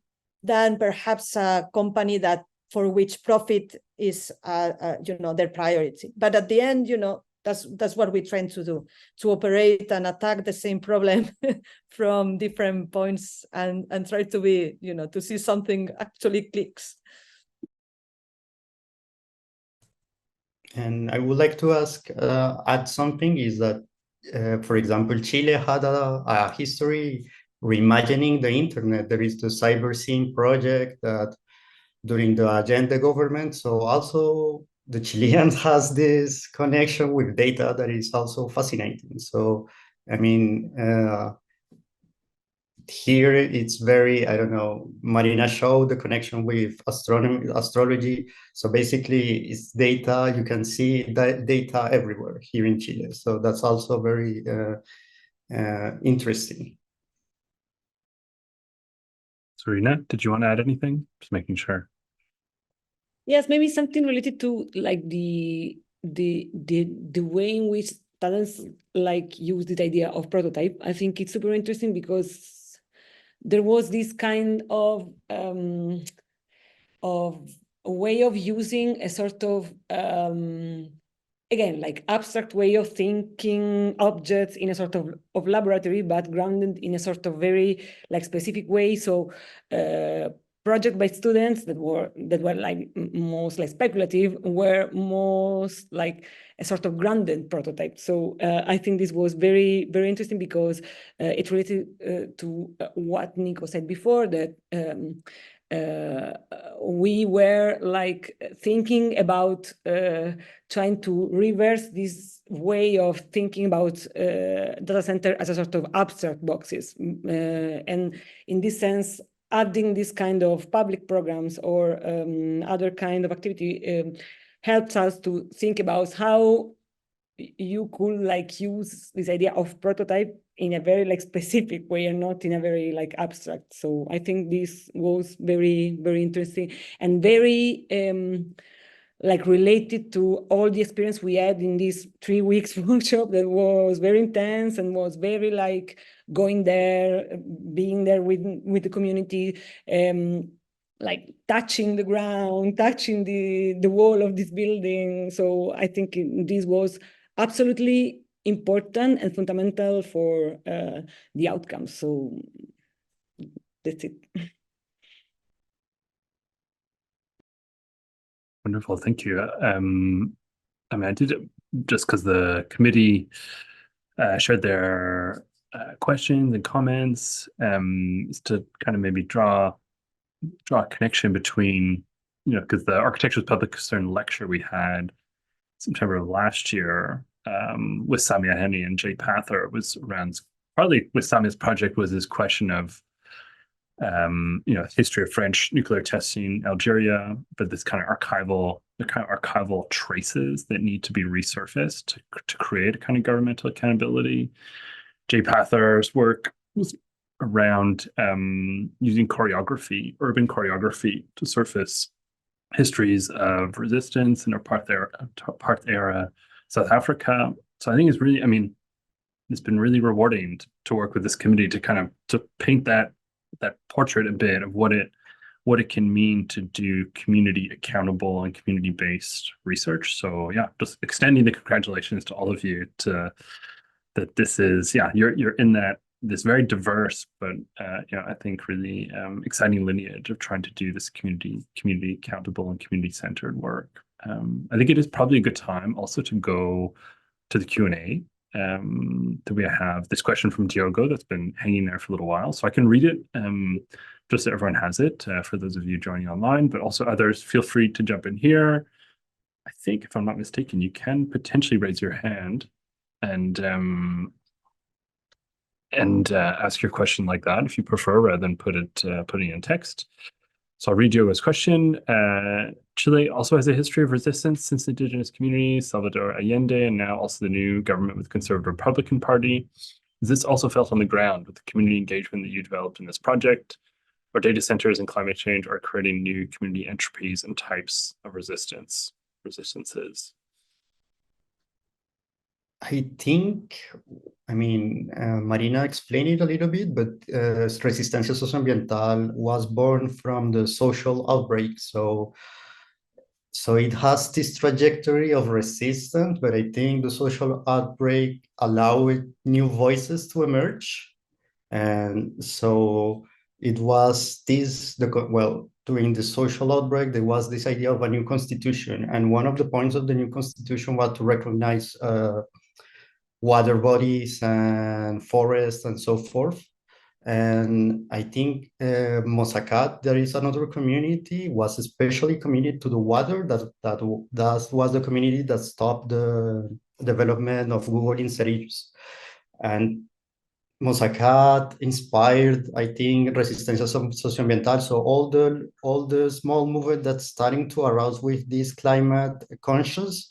perhaps a company that for which profit is their priority. But at the end, that's what we're trying to do, to operate and attack the same problem from different points and try to be, to see something actually clicks. And I would like to add something, is that, for example, Chile had a history reimagining the internet. There is the CyberSyn project that during the Allende government. So also the Chileans has this connection with data that is also fascinating. So, I mean, here it's very, I don't know, Marina showed the connection with astrology. So basically it's data, you can see data everywhere here in Chile. So that's also very interesting. Serena, did you want to add anything? Just making sure. Yes, maybe something related to like the way in which talents use this idea of prototype. I think it's super interesting because there was this kind of way of using a sort of again, abstract way of thinking objects in a sort of laboratory, but grounded in a sort of very specific way. So project by students that were most speculative were most a sort of grounded prototype. So I think this was very, very interesting because it related to what Nico said before, that we were thinking about trying to reverse this way of thinking about data center as a sort of abstract boxes. And in this sense, adding this kind of public programs or other kind of activity helps us to think about how you could use this idea of prototype in a very specific way and not in a very abstract. So I think this was very, very interesting and very related to all the experience we had in this 3 weeks workshop that was very intense and was very going there, being there with the community, touching the ground, touching the wall of this building. So I think this was absolutely important and fundamental for the outcome. So that's it. Wonderful, thank you. I mean, I did it just because the committee shared their questions and comments, is to kind of maybe draw a connection between, because the Architecture with Public Concern lecture we had September of last year with Samia Henny and Jay Pather was around, partly with Samia's project was this question of history of French nuclear testing in Algeria, but this kind of archival traces that need to be resurfaced to create a kind of governmental accountability. Jay Pather's work was around using choreography, urban choreography, to surface histories of resistance in apartheid era South Africa. So I think it's really, it's been really rewarding to work with this committee to paint that portrait a bit of what it can mean to do community accountable and community-based research. So yeah, just extending the congratulations to all of you that this is, you're in this very diverse, but I think really exciting lineage of trying to do this community accountable and community-centered work. I think it is probably a good time also to go to the Q&A. That we have this question from Diogo that's been hanging there for a little while, so I can read it just so everyone has it for those of you joining online, but also others feel free to jump in here. I think, if I'm not mistaken, you can potentially raise your hand and ask your question like that if you prefer, rather than putting in text. So I'll read Diogo's question. Chile also has a history of resistance since the indigenous communities, Salvador Allende, and now also the new government with the Conservative Republican Party. Is this also felt on the ground with the community engagement that you developed in this project? Or data centers and climate change are creating new community entropies and types of resistances? I think, Marina explained it a little bit, but Resistencia Socioambiental was born from the social outbreak. So it has this trajectory of resistance, but I think the social outbreak allowed new voices to emerge. And so it was during the social outbreak, there was this idea of a new constitution. And one of the points of the new constitution was to recognize water bodies and forests and so forth. And I think Mosacat, there is another community, was especially committed to the water. That was the community that stopped the development of Google in Cerrillos. And Mosacat inspired, I think, Resistencia Socioambiental. So all the small movement that's starting to arouse with this climate conscious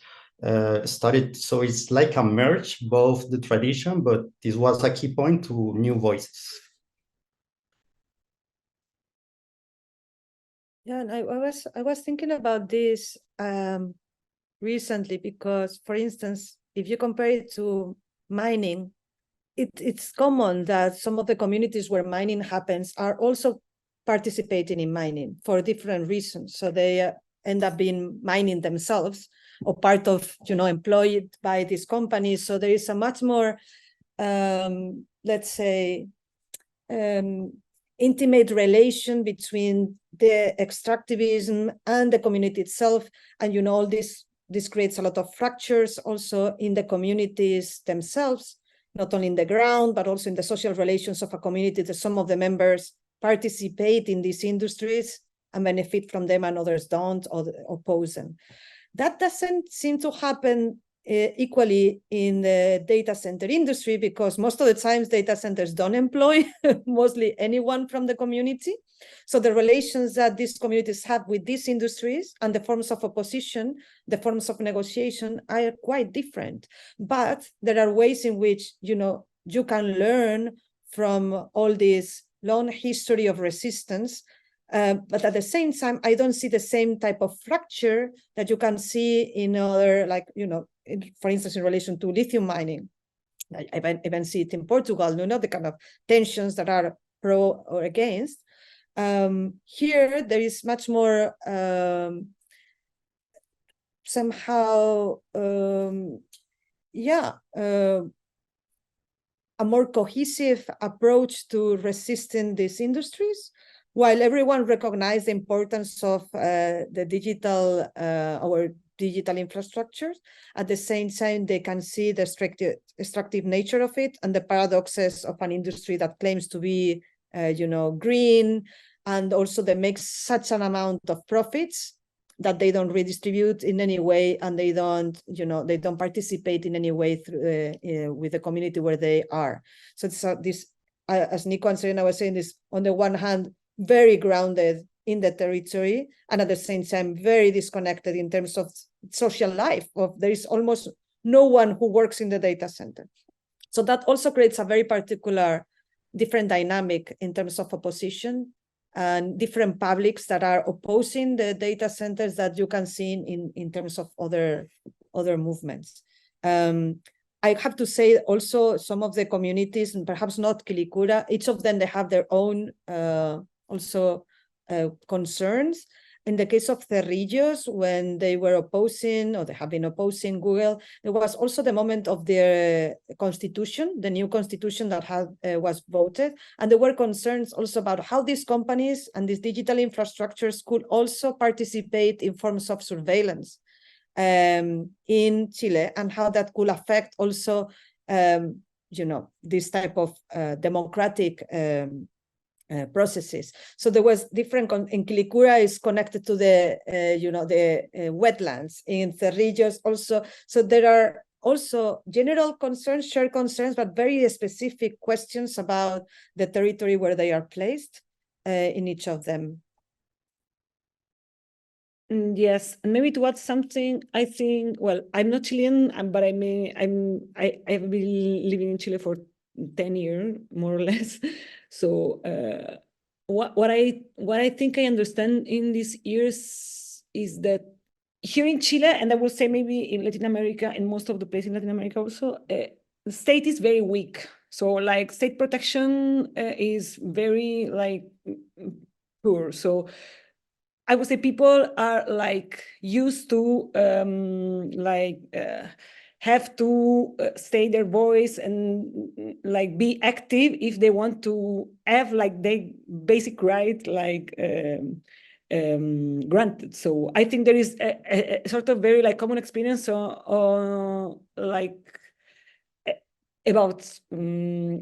started. So it's like a merge, both the tradition, but this was a key point to new voices. Yeah, and I was thinking about this recently because, for instance, if you compare it to mining, it's common that some of the communities where mining happens are also participating in mining for different reasons. So they end up being mining themselves or part of, employed by these companies. So there is a much more, let's say, intimate relation between the extractivism and the community itself. And, all this creates a lot of fractures also in the communities themselves, not only in the ground, but also in the social relations of a community, that some of the members participate in these industries and benefit from them and others don't, or oppose them. That doesn't seem to happen equally in the data center industry, because most of the times data centers don't employ mostly anyone from the community. So the relations that these communities have with these industries and the forms of opposition, the forms of negotiation are quite different. But there are ways in which, you can learn from all this long history of resistance. But at the same time, I don't see the same type of fracture that you can see in other, for instance, in relation to lithium mining. I even see it in Portugal, the kind of tensions that are pro or against. Here, there is much more somehow, a more cohesive approach to resisting these industries. while everyone recognized the importance of the digital, our digital infrastructures, at the same time, they can see the extractive nature of it and the paradoxes of an industry that claims to be, green, and also they make such an amount of profits that they don't redistribute in any way, and they don't participate in any way through, with the community where they are. So this, as Nico and Serena were saying, this on the one hand, very grounded in the territory, and at the same time, very disconnected in terms of social life. There is almost no one who works in the data center. So that also creates a very particular, different dynamic in terms of opposition and different publics that are opposing the data centers that you can see in terms of other movements. I have to say also some of the communities, and perhaps not Quilicura, each of them, they have their own concerns. In the case of Cerrillos, when they were opposing, or they have been opposing Google, there was also the moment of their constitution, the new constitution that was voted. And there were concerns also about how these companies and these digital infrastructures could also participate in forms of surveillance in Chile, and how that could affect also, this type of democratic processes. So there was different, in Quilicura is connected to the, wetlands, in Cerrillos also. So there are also general concerns, shared concerns, but very specific questions about the territory where they are placed in each of them. Yes, and maybe to add something, I think, well, I'm not Chilean, but I have been living in Chile for 10 years, more or less. So what I think I understand in these years is that here in Chile, and I will say maybe in Latin America, and most of the places in Latin America also, the state is very weak. So like state protection is very like poor. So I would say people are like used to have to say their voice and like be active if they want to have like their basic right like granted. So I think there is a sort of very like common experience like about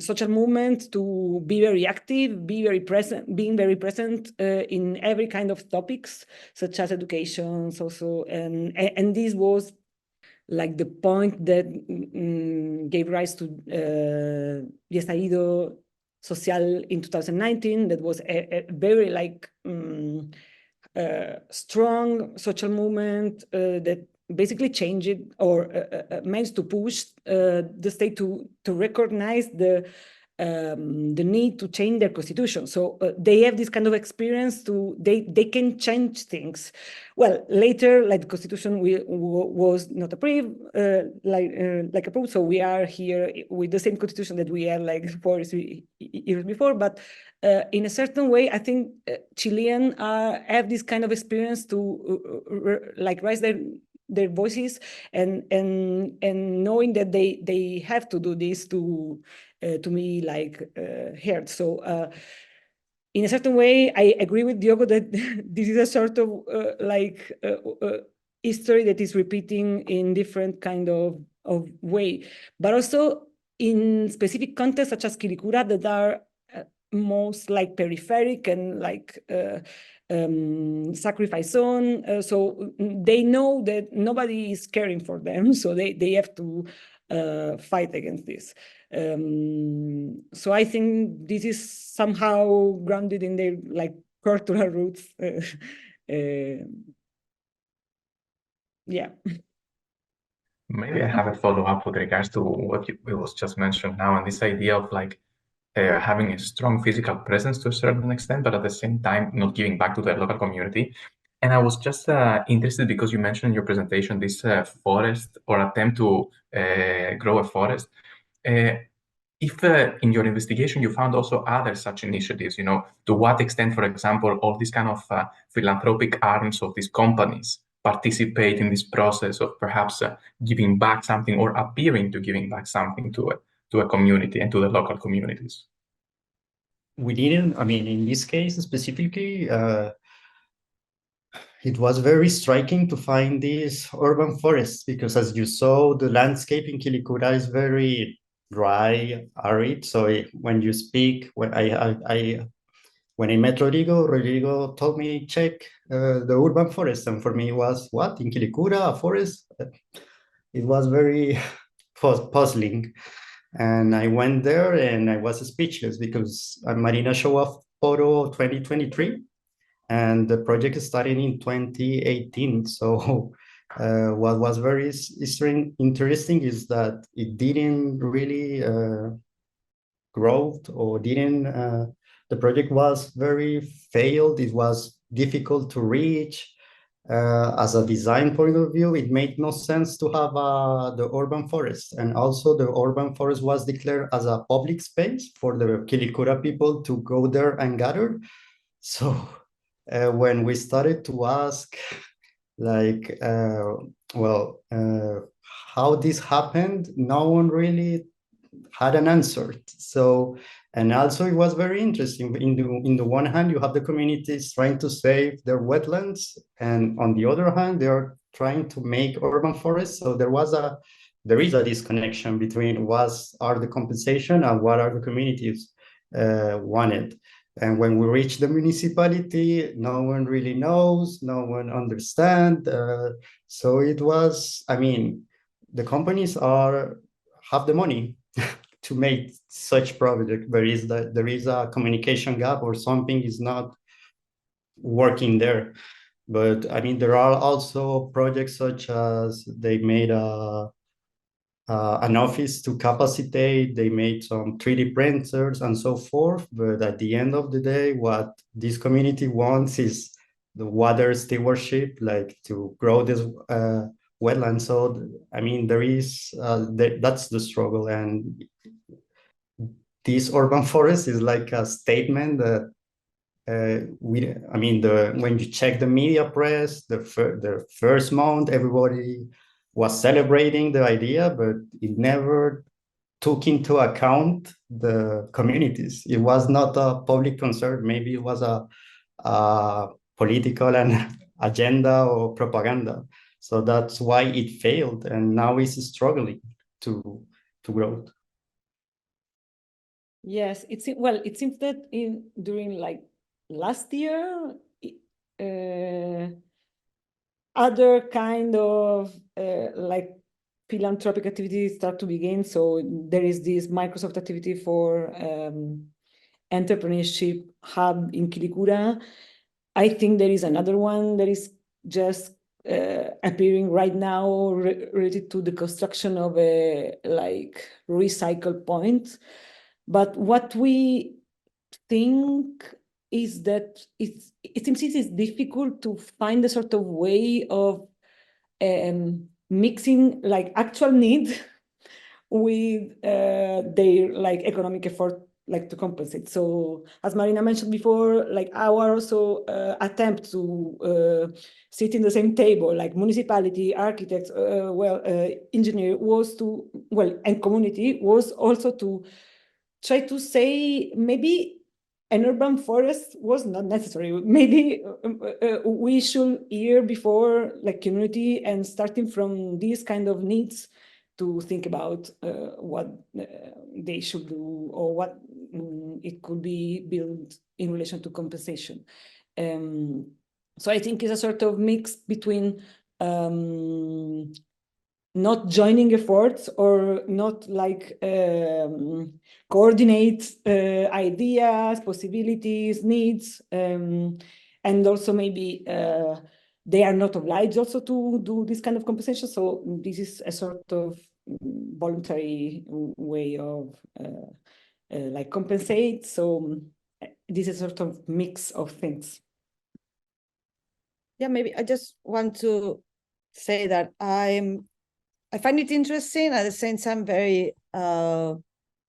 social movement to be very active, being very present in every kind of topics, such as education, also, and this was like the point that gave rise to Estallido Social in 2019. That was a very like strong social movement that basically changed it, or managed to push the state to recognize the need to change their constitution. So they have this kind of experience they can change things. Well, later, like the constitution was not approved, like approved. So we are here with the same constitution that we had like 4 years before. But in a certain way, I think Chileans have this kind of experience to like raise their voices and knowing that they have to do this to be like heard. So in a certain way, I agree with Diogo that this is a sort of history that is repeating in different kind of way, but also in specific contexts such as Quilicura that are most like peripheric and like sacrifice zone. So they know that nobody is caring for them, so they have to fight against this. So I think this is somehow grounded in their like cultural roots. Yeah. Maybe I have a follow-up with regards to what was just mentioned now, and this idea of like having a strong physical presence to a certain extent, but at the same time not giving back to the local community. And I was just interested because you mentioned in your presentation this forest or attempt to grow a forest. If in your investigation you found also other such initiatives, to what extent, for example, all these kind of philanthropic arms of these companies participate in this process of perhaps giving back something or appearing to giving back something to a community and to the local communities? we didn't, I mean, in this case specifically, it was very striking to find these urban forests because, as you saw, the landscape in Quilicura is very dry, arid. So when you speak, when I met Rodrigo, Rodrigo told me check the urban forest, and for me it was what in Quilicura, a forest. It was very puzzling, and I went there and I was speechless because Marina showed a photo 2023. And the project started in 2018. So what was very interesting is that it didn't really grow or didn't, the project was very failed. It was difficult to reach. As a design point of view, it made no sense to have the urban forest. And also the urban forest was declared as a public space for the Quilicura people to go there and gather. So when we started to ask, like, how this happened, no one really had an answer. So, and also it was very interesting. In the one hand, you have the communities trying to save their wetlands, and on the other hand, they are trying to make urban forests. So there is a disconnection between what are the compensation and what are the communities wanted. And when we reach the municipality, no one really knows, no one understands. So it was, I mean, the companies have the money to make such project. There is a communication gap or something is not working there. But I mean, there are also projects such as they made an office to capacitate, they made some 3D printers and so forth. But at the end of the day, what this community wants is the water stewardship, like to grow this wetland. So, I mean, that's the struggle. And this urban forest is like a statement that when you check the media press, the first month, everybody was celebrating the idea, but it never took into account the communities. It was not a public concern. Maybe it was a political and agenda or propaganda. So that's why it failed, and now it's struggling to grow. Yes, it seems that during like last year, other kind of like philanthropic activities start to begin. So there is this Microsoft activity for entrepreneurship hub in Quilicura. I think there is another one that is just appearing right now related to the construction of a like recycle point. But what we think is that it seems it is difficult to find a sort of way of mixing like actual need with their like economic effort, like to compensate. So as Marina mentioned before, like our also attempt to sit in the same table, like municipality, architects, engineer was to, and community was also to try to say maybe an urban forest was not necessary. Maybe we should hear before like community and starting from these kind of needs to think about what they should do or what it could be built in relation to compensation. So I think it's a sort of mix between not joining efforts or not like coordinate ideas, possibilities, needs, and also maybe they are not obliged also to do this kind of compensation. So this is a sort of voluntary way of like compensate. So this is a sort of mix of things. Yeah, maybe I just want to say that I find it interesting, at the same time very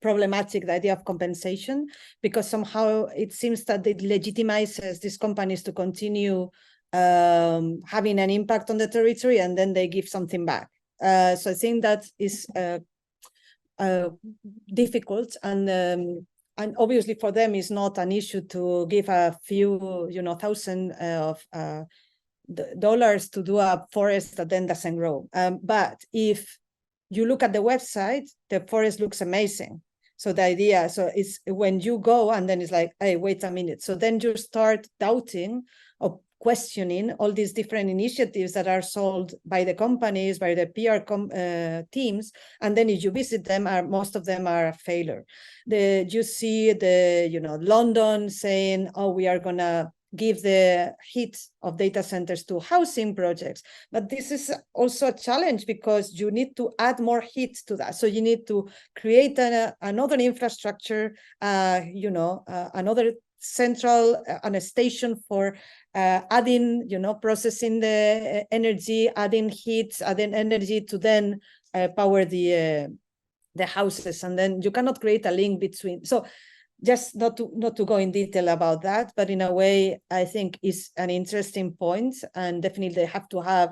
problematic, the idea of compensation, because somehow it seems that it legitimizes these companies to continue having an impact on the territory, and then they give something back. So I think that is difficult, and and obviously for them it's not an issue to give a few, thousand of dollars to do a forest that then doesn't grow. But if you look at the website, the forest looks amazing. So the idea, so it's when you go and then it's like, hey, wait a minute. So then you start doubting or questioning all these different initiatives that are sold by the companies, by the PR teams. And then if you visit them, most of them are a failure. You see London saying, oh, we are going to give the heat of data centers to housing projects. But this is also a challenge because you need to add more heat to that. So you need to create another infrastructure, another central and a station for adding, processing the energy, adding heat, adding energy to then power the houses. And then you cannot create a link between. So just not to go in detail about that, but in a way, I think is an interesting point, and definitely they have to have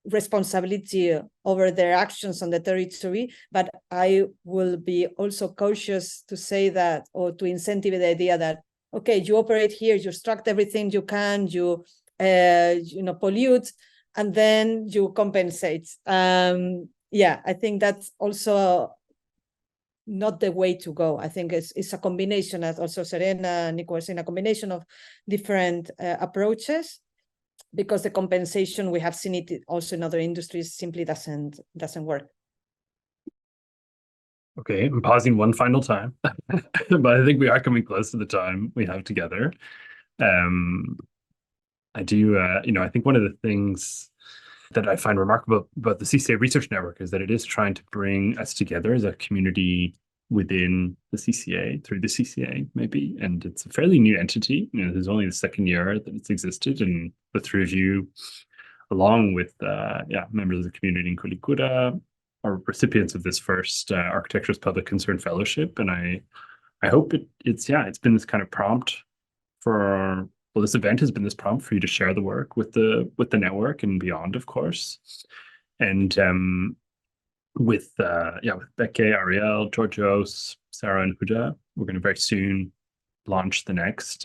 responsibility over their actions on the territory. But I will be also cautious to say that, or to incentivate the idea that, okay, you operate here, you extract everything you can, you pollute, and then you compensate. Yeah, I think that's also not the way to go. I think it's a combination, as also Serena and Nico were saying, a combination of different approaches, because the compensation, we have seen it also in other industries, simply doesn't work. Okay, I'm pausing one final time, but I think we are coming close to the time we have together. I do, I think one of the things that I find remarkable about the CCA Research Network is that it is trying to bring us together as a community within the CCA, through the CCA maybe, and it's a fairly new entity. There's only the second year that it's existed, and the three of you, along with members of the community in Quilicura, are recipients of this first Architecture's Public Concern Fellowship, and I hope it's been this kind of prompt for. Well, this event has been this prompt for you to share the work with the network and beyond, of course. And with Becky, Ariel, Georgios, Sarah, and Huda, we're going to very soon launch the next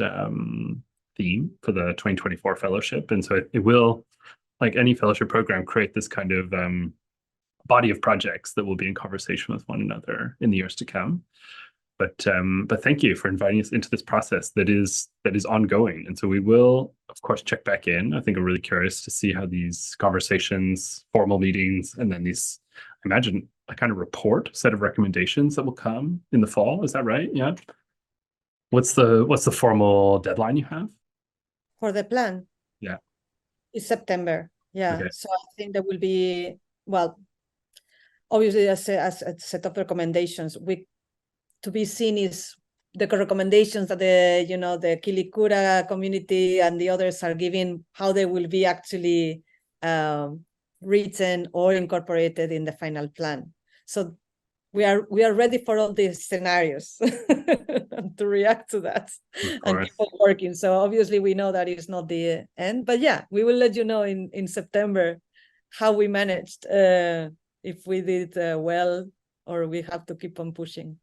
theme for the 2024 fellowship. And so it will, like any fellowship program, create this kind of body of projects that will be in conversation with one another in the years to come. But thank you for inviting us into this process that is ongoing. And so we will, of course, check back in. I think I'm really curious to see how these conversations, formal meetings, and then these, I imagine, a kind of set of recommendations that will come in the fall. Is that right? Yeah. What's the formal deadline you have? For the plan? Yeah. It's September. Yeah. Okay. So I think there will be, well, obviously as a set of recommendations. To be seen is the recommendations that the Quilicura community and the others are giving, how they will be actually written or incorporated in the final plan. So we are ready for all these scenarios to react to that and keep on working. So obviously we know that it's not the end, but yeah, we will let you know in September how we managed, if we did well, or we have to keep on pushing.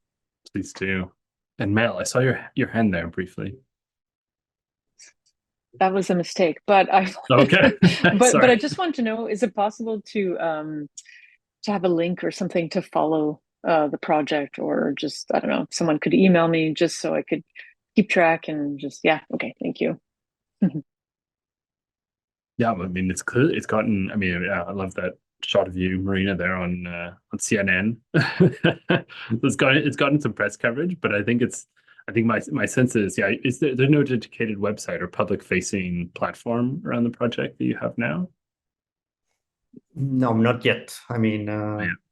Please do. And Mel, I saw your hand there briefly. That was a mistake, but okay. but I just want to know, is it possible to have a link or something to follow the project, or just, I don't know, someone could email me just so I could keep track and just, okay, thank you. Yeah, I mean, it's clear it's gotten, I love that shot of you, Marina, there on CNN. It's gotten some press coverage, but I think my sense is, there's no dedicated website or public facing platform around the project that you have now? No, not yet. I mean,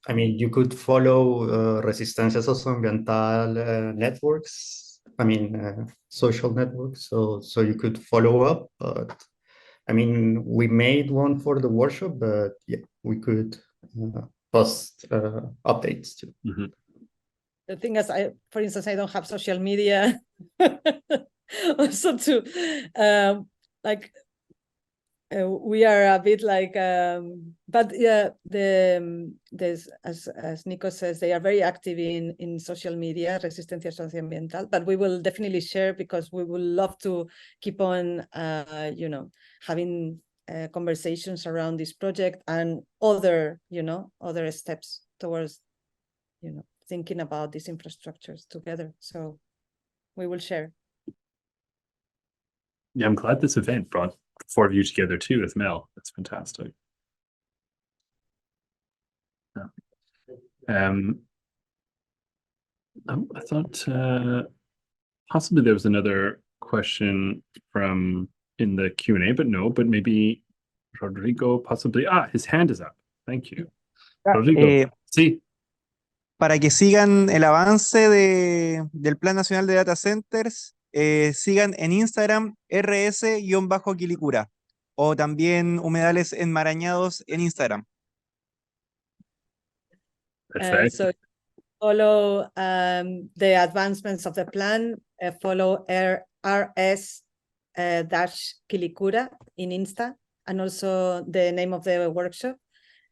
you could follow Resistencia Socioambiental networks. Social networks. So you could follow up, but we made one for the workshop, but we could post updates too. Mm-hmm. The thing is, for instance, I don't have social media. Also, we are a bit like, but yeah, there's as Nico says, they are very active in social media, Resistencia Socioambiental, but we will definitely share because we would love to keep on, having conversations around this project and other steps towards, thinking about these infrastructures together. So we will share. Yeah, I'm glad this event brought the four of you together too with Mel. That's fantastic. Yeah. I thought possibly there was another question from in the Q&A, but no, but maybe Rodrigo possibly. His hand is up. Thank you. Rodrigo. Sí. Para que sigan el avance del Plan Nacional de Data Centers, sigan en Instagram rs-quilicura o también Humedales Enmarañados en Instagram. Perfect. So follow the advancements of the plan, follow rs-Quilicura in Insta, and also the name of the workshop,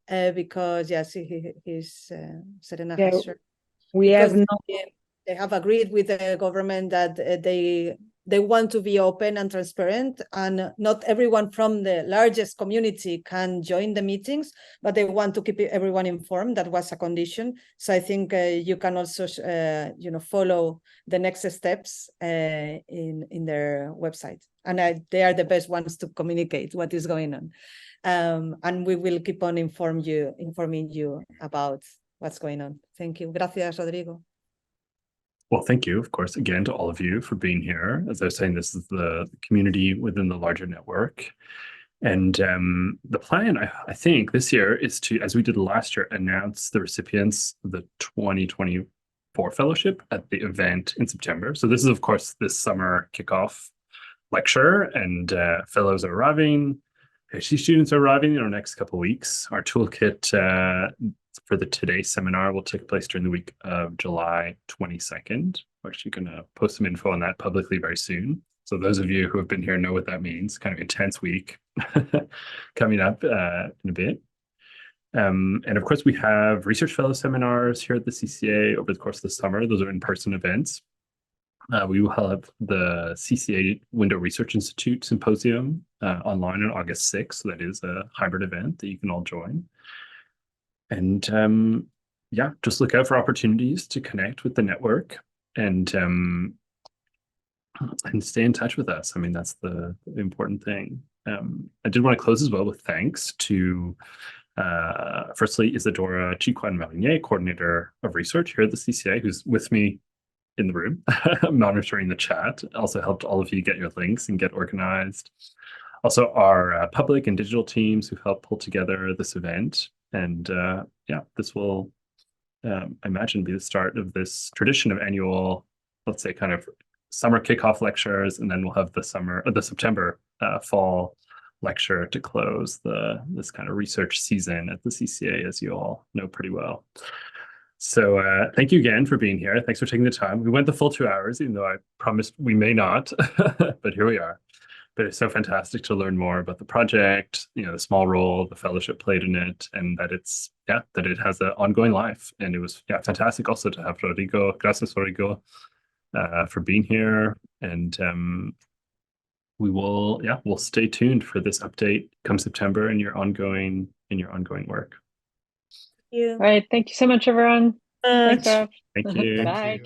because yes, he's Serena has shared. We have they have agreed with the government that they want to be open and transparent, and not everyone from the largest community can join the meetings, but they want to keep everyone informed. That was a condition. So I think you can also follow the next steps in their website, and they are the best ones to communicate what is going on. And we will keep on informing you about what's going on. Thank you. Gracias, Rodrigo. Well, thank you, of course, again, to all of you for being here. As I was saying, this is the community within the larger network. And the plan, I think, this year is to, as we did last year, announce the recipients of the 2024 fellowship at the event in September. So this is, of course, this summer kickoff lecture, and fellows are arriving. PhD students are arriving in our next couple of weeks. Our toolkit for the Today seminar will take place during the week of July 22nd. We're actually going to post some info on that publicly very soon. So those of you who have been here know what that means. Kind of intense week coming up in a bit. And of course, we have research fellow seminars here at the CCA over the course of the summer. Those are in-person events. We will have the CCA Window Research Institute Symposium online on August 6th. So that is a hybrid event that you can all join. And yeah, just look out for opportunities to connect with the network and stay in touch with us. I mean, that's the important thing. I did want to close as well with thanks to, firstly, Isadora Chiquan Marinier, Coordinator of Research here at the CCA, who's with me in the room, monitoring the chat. Also helped all of you get your links and get organized. Also, our public and digital teams who helped pull together this event. And yeah, this will, I imagine, be the start of this tradition of annual, let's say, kind of summer kickoff lectures, and then we'll have the September fall lecture to close this kind of research season at the CCA, as you all know pretty well. So thank you again for being here. Thanks for taking the time. We went the full 2 hours, even though I promised we may not, but here we are. But it's so fantastic to learn more about the project, the small role the fellowship played in it, and that that it has an ongoing life. And it was fantastic also to have Rodrigo. Gracias, Rodrigo, for being here. And we'll stay tuned for this update come September in your ongoing work. Thank you. All right. Thank you so much, everyone. Thanks, Rob. Thank you. Bye.